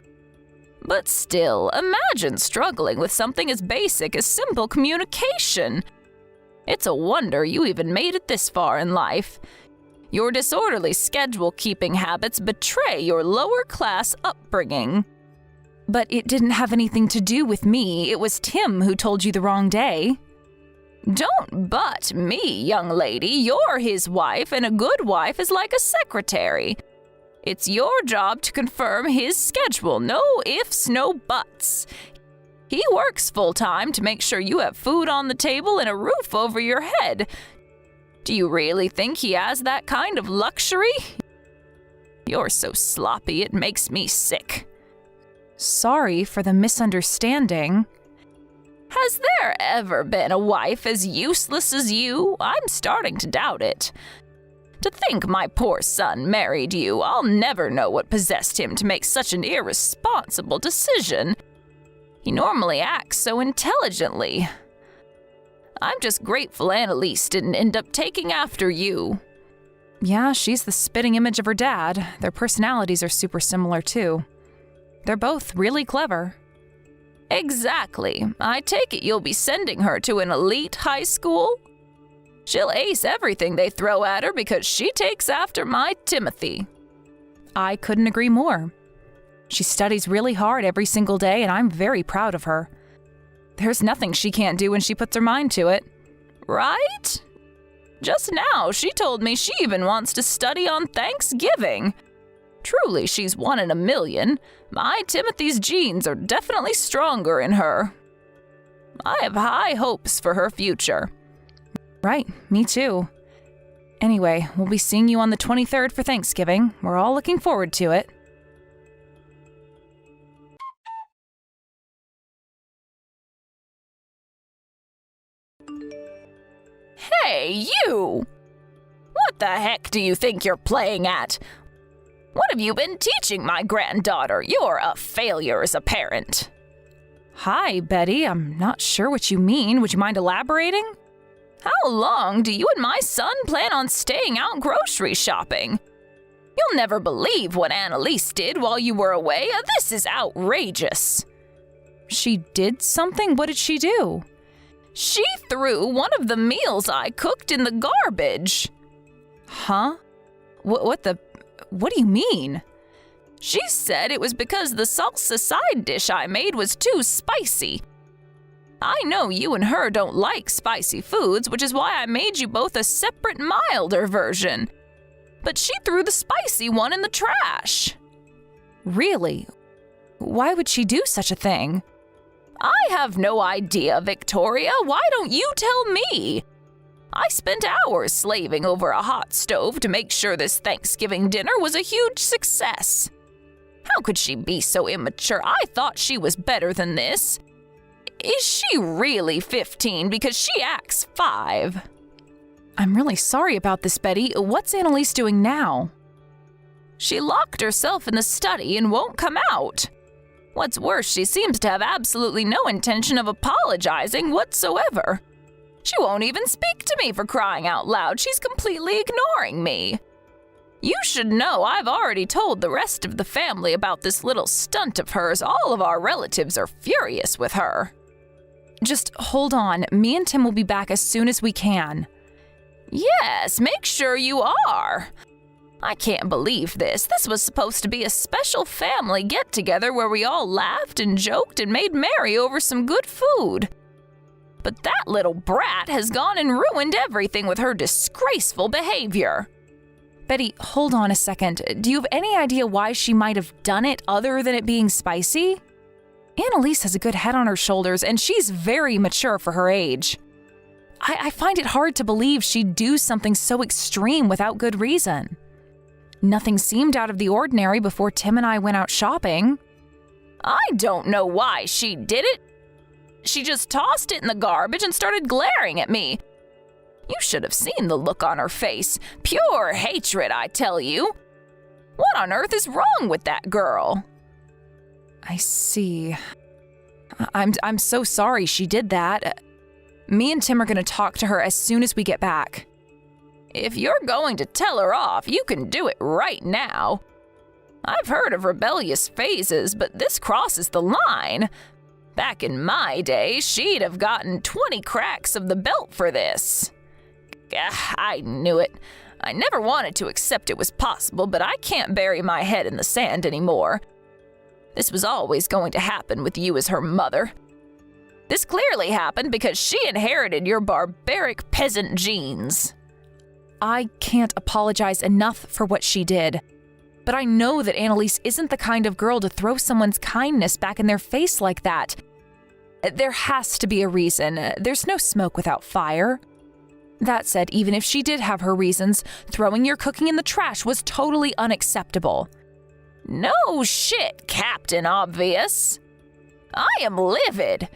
But still, imagine struggling with something as basic as simple communication. It's a wonder you even made it this far in life. Your disorderly schedule-keeping habits betray your lower-class upbringing. But it didn't have anything to do with me. It was Tim who told you the wrong day. Don't but me, young lady. You're his wife, and a good wife is like a secretary. It's your job to confirm his schedule. No ifs, no buts. He works full-time to make sure you have food on the table and a roof over your head. Do you really think he has that kind of luxury? You're so sloppy, it makes me sick. Sorry for the misunderstanding. Has there ever been a wife as useless as you? I'm starting to doubt it. To think my poor son married you, I'll never know what possessed him to make such an irresponsible decision. He normally acts so intelligently. I'm just grateful Annalise didn't end up taking after you. Yeah, she's the spitting image of her dad. Their personalities are super similar, too. They're both really clever. Exactly. I take it you'll be sending her to an elite high school? She'll ace everything they throw at her because she takes after my Timothy. I couldn't agree more. She studies really hard every single day, and I'm very proud of her. There's nothing she can't do when she puts her mind to it. Right? Just now, she told me she even wants to study on Thanksgiving. Truly, she's one in a million. My Timothy's genes are definitely stronger in her. I have high hopes for her future. Right, me too. Anyway, we'll be seeing you on the 23rd for Thanksgiving. We're all looking forward to it. Hey, you! What the heck do you think you're playing at? What have you been teaching my granddaughter? You're a failure as a parent. Hi, Betty. I'm not sure what you mean. Would you mind elaborating? How long do you and my son plan on staying out grocery shopping? You'll never believe what Annalise did while you were away. This is outrageous. She did something? What did she do? She threw one of the meals I cooked in the garbage. Huh? What do you mean? She said it was because the salsa side dish I made was too spicy. I know you and her don't like spicy foods, which is why I made you both a separate milder version. But she threw the spicy one in the trash. Really? Why would she do such a thing? I have no idea, Victoria. Why don't you tell me? I spent hours slaving over a hot stove to make sure this Thanksgiving dinner was a huge success. How could she be so immature? I thought she was better than this. Is she really 15? Because she acts 5. I'm really sorry about this, Betty. What's Annalise doing now? She locked herself in the study and won't come out. What's worse, she seems to have absolutely no intention of apologizing whatsoever. She won't even speak to me, for crying out loud. She's completely ignoring me. You should know I've already told the rest of the family about this little stunt of hers. All of our relatives are furious with her. Just hold on. Me and Tim will be back as soon as we can. Yes, make sure you are. I can't believe this. This was supposed to be a special family get-together where we all laughed and joked and made merry over some good food. But that little brat has gone and ruined everything with her disgraceful behavior. Betty, hold on a second. Do you have any idea why she might have done it other than it being spicy? Annalise has a good head on her shoulders, and she's very mature for her age. I find it hard to believe she'd do something so extreme without good reason. Nothing seemed out of the ordinary before Tim and I went out shopping. I don't know why she did it. She just tossed it in the garbage and started glaring at me. You should have seen the look on her face. Pure hatred, I tell you. What on earth is wrong with that girl? I see. I'm so sorry she did that. Me and Tim are going to talk to her as soon as we get back. If you're going to tell her off, you can do it right now. I've heard of rebellious phases, but this crosses the line. Back in my day, she'd have gotten 20 cracks of the belt for this. I knew it. I never wanted to accept it was possible, but I can't bury my head in the sand anymore. This was always going to happen with you as her mother. This clearly happened because she inherited your barbaric peasant genes. I can't apologize enough for what she did. But I know that Annalise isn't the kind of girl to throw someone's kindness back in their face like that. There has to be a reason. There's no smoke without fire. That said, even if she did have her reasons, throwing your cooking in the trash was totally unacceptable. No shit, Captain Obvious. I am livid.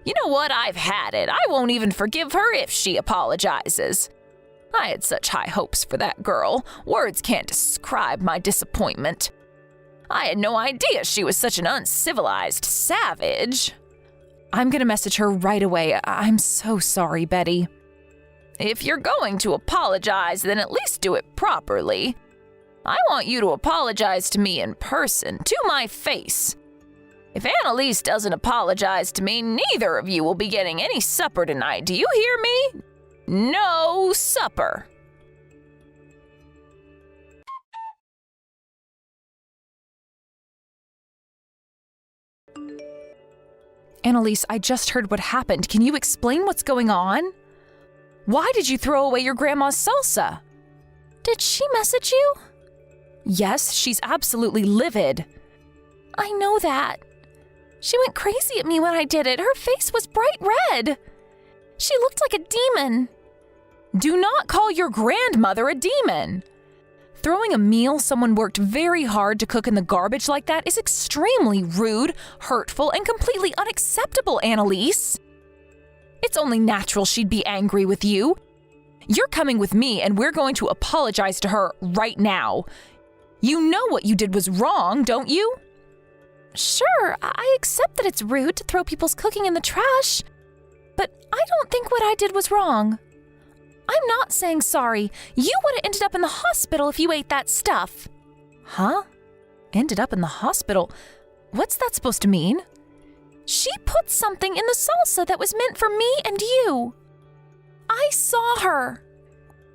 You know what? I've had it. I won't even forgive her if she apologizes. I had such high hopes for that girl. Words can't describe my disappointment. I had no idea she was such an uncivilized savage. I'm going to message her right away. I'm so sorry, Betty. If you're going to apologize, then at least do it properly. I want you to apologize to me in person, to my face. If Annalise doesn't apologize to me, neither of you will be getting any supper tonight. Do you hear me? No supper. Annalise, I just heard what happened. Can you explain what's going on? Why did you throw away your grandma's salsa? Did she message you? Yes, she's absolutely livid. I know that. She went crazy at me when I did it. Her face was bright red. She looked like a demon. Do not call your grandmother a demon. Throwing a meal someone worked very hard to cook in the garbage like that is extremely rude, hurtful, and completely unacceptable, Annalise. It's only natural she'd be angry with you. You're coming with me, and we're going to apologize to her right now. You know what you did was wrong, don't you? Sure, I accept that it's rude to throw people's cooking in the trash, but I don't think what I did was wrong. I'm not saying sorry. You would have ended up in the hospital if you ate that stuff. Huh? Ended up in the hospital? What's that supposed to mean? She put something in the salsa that was meant for me and you. I saw her.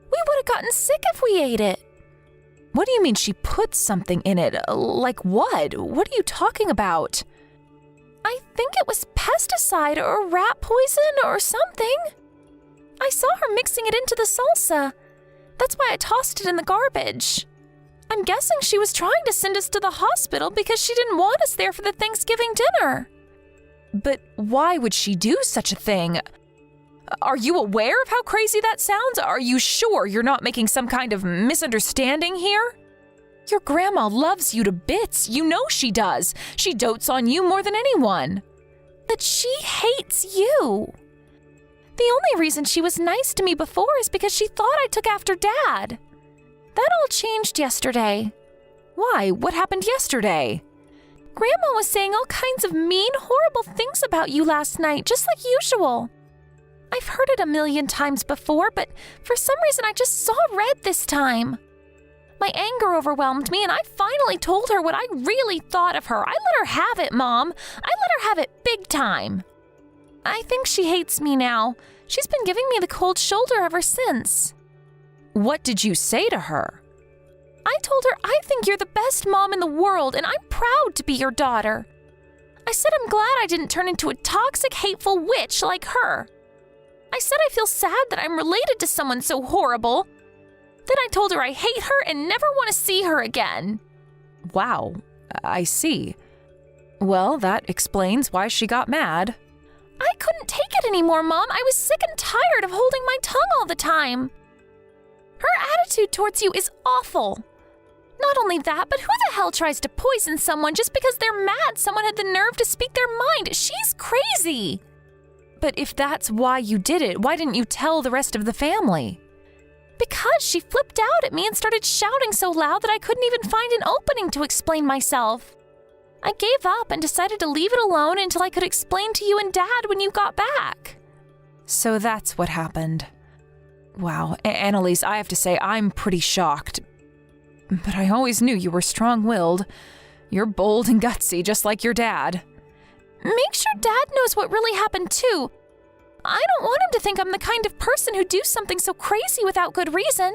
We would have gotten sick if we ate it. What do you mean she put something in it? Like what? What are you talking about? I think it was pesticide or rat poison or something. I saw her mixing it into the salsa. That's why I tossed it in the garbage. I'm guessing she was trying to send us to the hospital because she didn't want us there for the Thanksgiving dinner. But why would she do such a thing? Are you aware of how crazy that sounds? Are you sure you're not making some kind of misunderstanding here? Your grandma loves you to bits. You know she does. She dotes on you more than anyone. But she hates you. The only reason she was nice to me before is because she thought I took after Dad. That all changed yesterday. Why? What happened yesterday? Grandma was saying all kinds of mean, horrible things about you last night, just like usual. I've heard it a million times before, but for some reason I just saw red this time. My anger overwhelmed me, and I finally told her what I really thought of her. I let her have it, Mom. I let her have it big time. I think she hates me now. She's been giving me the cold shoulder ever since. What did you say to her? I told her I think you're the best mom in the world, and I'm proud to be your daughter. I said I'm glad I didn't turn into a toxic, hateful witch like her. I said I feel sad that I'm related to someone so horrible. Then I told her I hate her and never want to see her again. Wow, I see. Well, that explains why she got mad. I couldn't take it anymore, Mom. I was sick and tired of holding my tongue all the time. Her attitude towards you is awful. Not only that, but who the hell tries to poison someone just because they're mad someone had the nerve to speak their mind? She's crazy. But if that's why you did it, why didn't you tell the rest of the family? Because she flipped out at me and started shouting so loud that I couldn't even find an opening to explain myself. I gave up and decided to leave it alone until I could explain to you and Dad when you got back. So that's what happened. Wow, Annalise, I have to say I'm pretty shocked. But I always knew you were strong-willed. You're bold and gutsy, just like your dad. Make sure Dad knows what really happened, too. I don't want him to think I'm the kind of person who'd do something so crazy without good reason.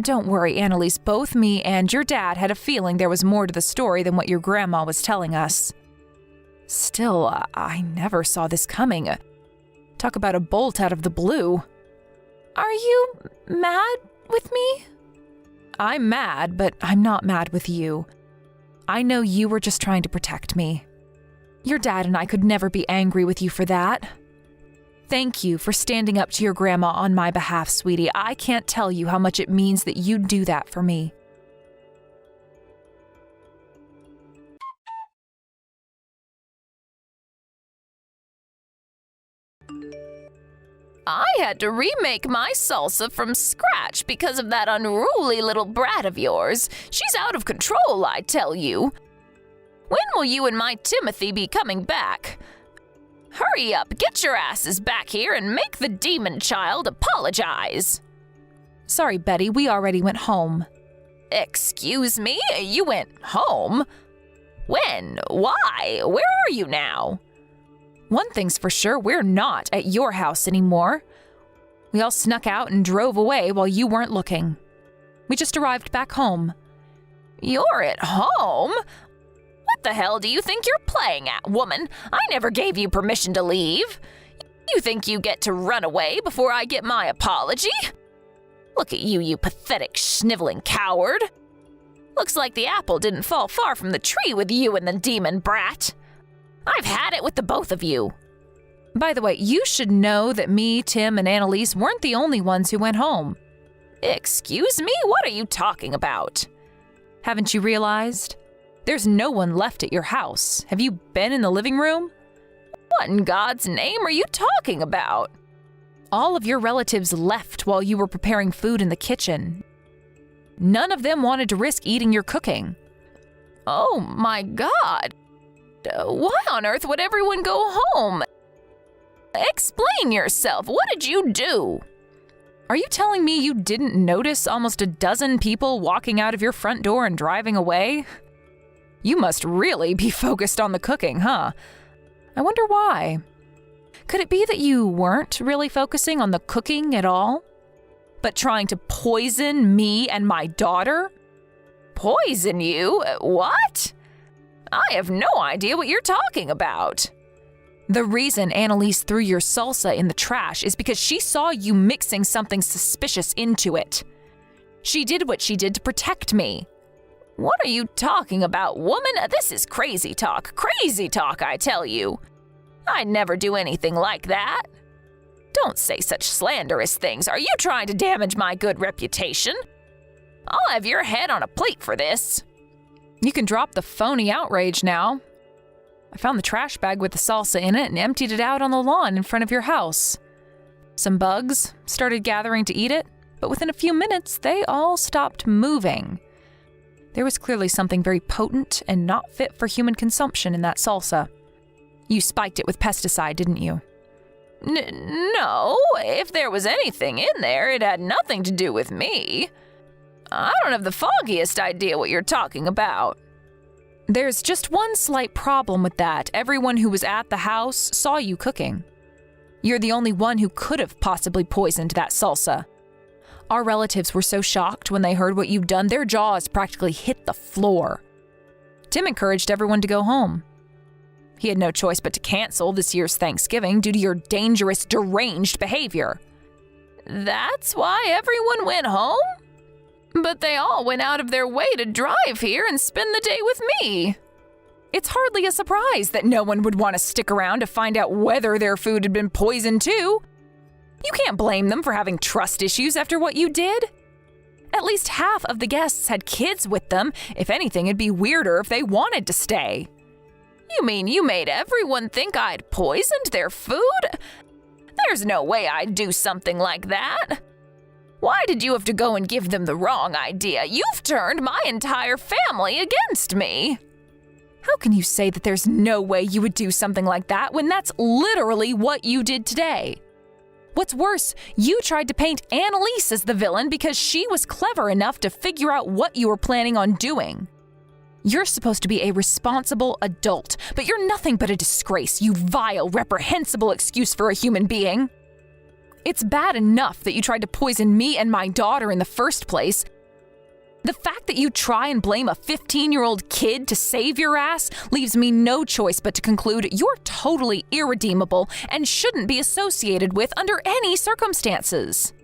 Don't worry, Annalise. Both me and your dad had a feeling there was more to the story than what your grandma was telling us. Still, I never saw this coming. Talk about a bolt out of the blue. Are you mad with me? I'm mad, but I'm not mad with you. I know you were just trying to protect me. Your dad and I could never be angry with you for that. Thank you for standing up to your grandma on my behalf, sweetie. I can't tell you how much it means that you do that for me. I had to remake my salsa from scratch because of that unruly little brat of yours. She's out of control, I tell you. When will you and my Timothy be coming back? Hurry up, get your asses back here and make the demon child apologize. Sorry, Betty, we already went home. Excuse me? You went home? When? Why? Where are you now? One thing's for sure, we're not at your house anymore. We all snuck out and drove away while you weren't looking. We just arrived back home. You're at home? What the hell do you think you're playing at, woman? I never gave you permission to leave. You think you get to run away before I get my apology? Look at you, you pathetic, sniveling coward. Looks like the apple didn't fall far from the tree with you and the demon brat. I've had it with the both of you. By the way, you should know that me, Tim, and Annalise weren't the only ones who went home. Excuse me? What are you talking about? Haven't you realized? There's no one left at your house. Have you been in the living room? What in God's name are you talking about? All of your relatives left while you were preparing food in the kitchen. None of them wanted to risk eating your cooking. Oh my God! Why on earth would everyone go home? Explain yourself. What did you do? Are you telling me you didn't notice almost a dozen people walking out of your front door and driving away? You must really be focused on the cooking, huh? I wonder why. Could it be that you weren't really focusing on the cooking at all, but trying to poison me and my daughter? Poison you? What? I have no idea what you're talking about. The reason Annalise threw your salsa in the trash is because she saw you mixing something suspicious into it. She did what she did to protect me. What are you talking about, woman? This is crazy talk, I tell you. I'd never do anything like that. Don't say such slanderous things. Are you trying to damage my good reputation? I'll have your head on a plate for this. You can drop the phony outrage now. I found the trash bag with the salsa in it and emptied it out on the lawn in front of your house. Some bugs started gathering to eat it, but within a few minutes, they all stopped moving. There was clearly something very potent and not fit for human consumption in that salsa. You spiked it with pesticide, didn't you? No, if there was anything in there, it had nothing to do with me. I don't have the foggiest idea what you're talking about. There's just one slight problem with that. Everyone who was at the house saw you cooking. You're the only one who could have possibly poisoned that salsa. Our relatives were so shocked when they heard what you'd done, their jaws practically hit the floor. Tim encouraged everyone to go home. He had no choice but to cancel this year's Thanksgiving due to your dangerous, deranged behavior. That's why everyone went home? But they all went out of their way to drive here and spend the day with me. It's hardly a surprise that no one would want to stick around to find out whether their food had been poisoned too. You can't blame them for having trust issues after what you did. At least half of the guests had kids with them. If anything, it'd be weirder if they wanted to stay. You mean you made everyone think I'd poisoned their food? There's no way I'd do something like that. Why did you have to go and give them the wrong idea? You've turned my entire family against me. How can you say that there's no way you would do something like that when that's literally what you did today? What's worse, you tried to paint Annalise as the villain because she was clever enough to figure out what you were planning on doing. You're supposed to be a responsible adult, but you're nothing but a disgrace, you vile, reprehensible excuse for a human being. It's bad enough that you tried to poison me and my daughter in the first place. The fact that you try and blame a 15-year-old kid to save your ass leaves me no choice but to conclude you're totally irredeemable and shouldn't be associated with under any circumstances.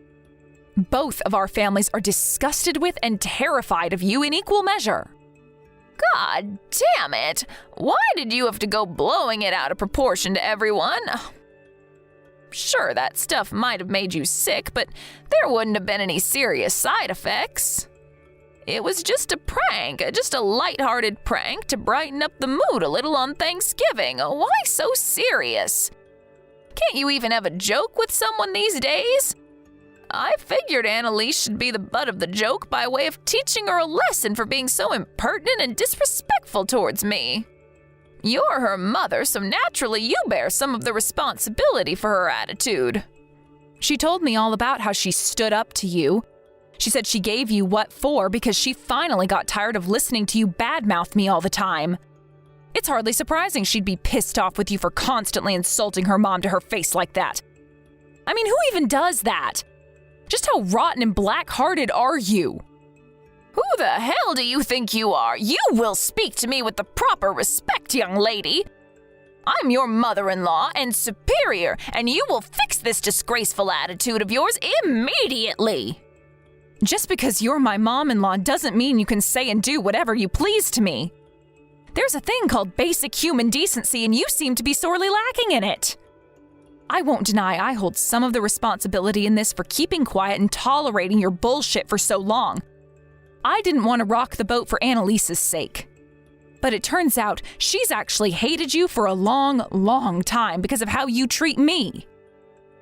Both of our families are disgusted with and terrified of you in equal measure. God damn it! Why did you have to go blowing it out of proportion to everyone? Sure, that stuff might have made you sick, but there wouldn't have been any serious side effects. It was just a prank, just a lighthearted prank to brighten up the mood a little on Thanksgiving. Why so serious? Can't you even have a joke with someone these days? I figured Annalise should be the butt of the joke by way of teaching her a lesson for being so impertinent and disrespectful towards me. You're her mother, so naturally you bear some of the responsibility for her attitude. She told me all about how she stood up to you. She said she gave you what for because she finally got tired of listening to you badmouth me all the time. It's hardly surprising she'd be pissed off with you for constantly insulting her mom to her face like that. I mean, who even does that? Just how rotten and black-hearted are you? Who the hell do you think you are? You will speak to me with the proper respect, young lady. I'm your mother-in-law and superior, and you will fix this disgraceful attitude of yours immediately. Just because you're my mom-in-law doesn't mean you can say and do whatever you please to me. There's a thing called basic human decency, and you seem to be sorely lacking in it. I won't deny I hold some of the responsibility in this for keeping quiet and tolerating your bullshit for so long. I didn't want to rock the boat for Annalise's sake. But it turns out she's actually hated you for a long, long time because of how you treat me.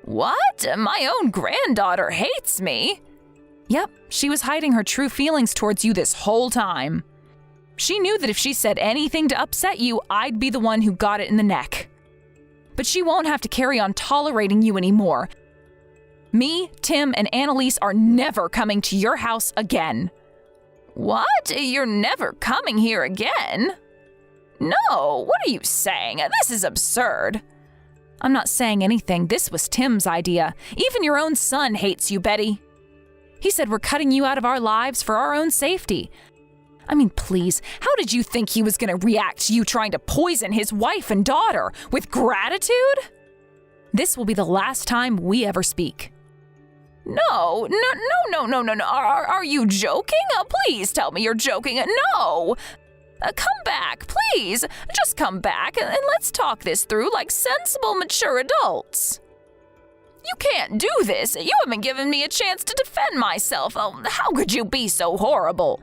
What? My own granddaughter hates me? Yep, she was hiding her true feelings towards you this whole time. She knew that if she said anything to upset you, I'd be the one who got it in the neck. But she won't have to carry on tolerating you anymore. Me, Tim, and Annalise are never coming to your house again. What? You're never coming here again? No, what are you saying? This is absurd. I'm not saying anything. This was Tim's idea. Even your own son hates you, Betty. He said we're cutting you out of our lives for our own safety. I mean, please, how did you think he was going to react to you trying to poison his wife and daughter? With gratitude? This will be the last time we ever speak. No. Are you joking? Please tell me you're joking. No. Come back, please. Just come back and let's talk this through like sensible, mature adults. You can't do this. You haven't given me a chance to defend myself. Oh, how could you be so horrible?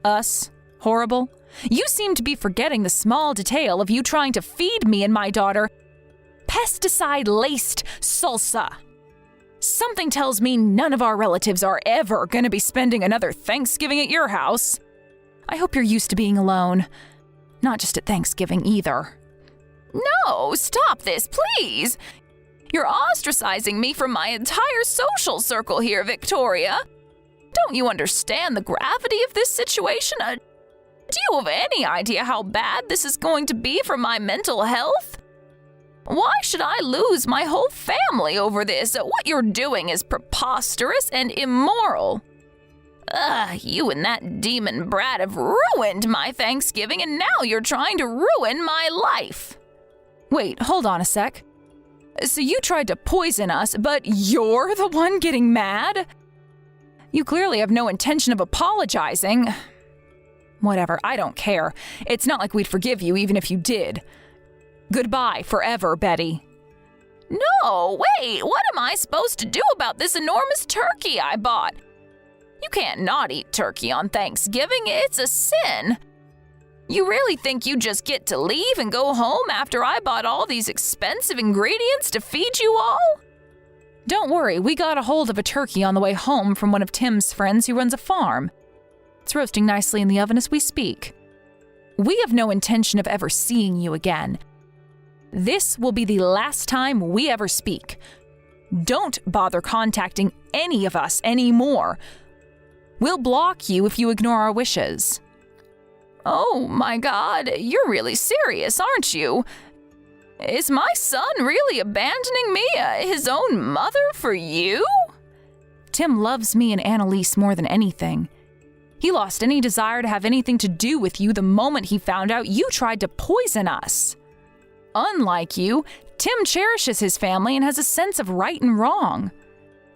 Us? Horrible? You seem to be forgetting the small detail of you trying to feed me and my daughter pesticide-laced salsa. Something tells me none of our relatives are ever going to be spending another Thanksgiving at your house. I hope you're used to being alone. Not just at Thanksgiving either. No, stop this, please. You're ostracizing me from my entire social circle here, Victoria. Don't you understand the gravity of this situation? Do you have any idea how bad this is going to be for my mental health? Why should I lose my whole family over this? What you're doing is preposterous and immoral. You and that demon brat have ruined my Thanksgiving, and now you're trying to ruin my life. Wait, hold on a sec. So you tried to poison us, but you're the one getting mad? You clearly have no intention of apologizing. Whatever, I don't care. It's not like we'd forgive you even if you did. Goodbye forever, Betty. No, wait, what am I supposed to do about this enormous turkey I bought? You can't not eat turkey on Thanksgiving. It's a sin. You really think you just get to leave and go home after I bought all these expensive ingredients to feed you all? Don't worry, we got a hold of a turkey on the way home from one of Tim's friends who runs a farm. It's roasting nicely in the oven as we speak. We have no intention of ever seeing you again. This will be the last time we ever speak. Don't bother contacting any of us anymore. We'll block you if you ignore our wishes. Oh my God, you're really serious, aren't you? Is my son really abandoning me, his own mother, for you? Tim loves me and Annalise more than anything. He lost any desire to have anything to do with you the moment he found out you tried to poison us. Unlike you, Tim cherishes his family and has a sense of right and wrong.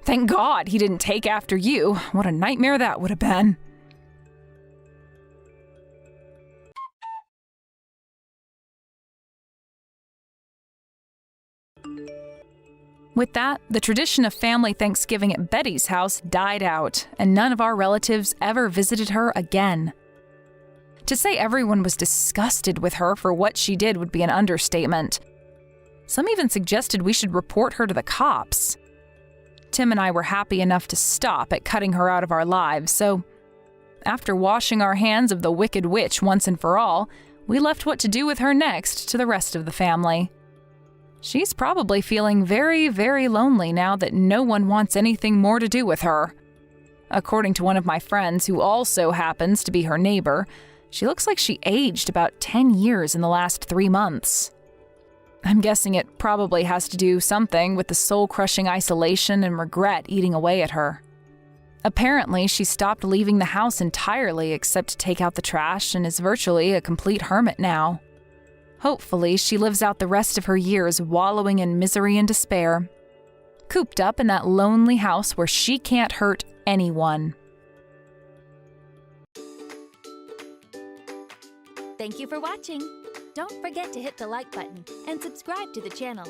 Thank God he didn't take after you. What a nightmare that would have been. With that, the tradition of family Thanksgiving at Betty's house died out, and none of our relatives ever visited her again. To say everyone was disgusted with her for what she did would be an understatement. Some even suggested we should report her to the cops. Tim and I were happy enough to stop at cutting her out of our lives, so after washing our hands of the wicked witch once and for all, we left what to do with her next to the rest of the family. She's probably feeling very, very lonely now that no one wants anything more to do with her. According to one of my friends, who also happens to be her neighbor, she looks like she aged about 10 years in the last 3 months. I'm guessing it probably has to do something with the soul-crushing isolation and regret eating away at her. Apparently, she stopped leaving the house entirely except to take out the trash and is virtually a complete hermit now. Hopefully, she lives out the rest of her years wallowing in misery and despair, cooped up in that lonely house where she can't hurt anyone. Thank you for watching. Don't forget to hit the like button and subscribe to the channel.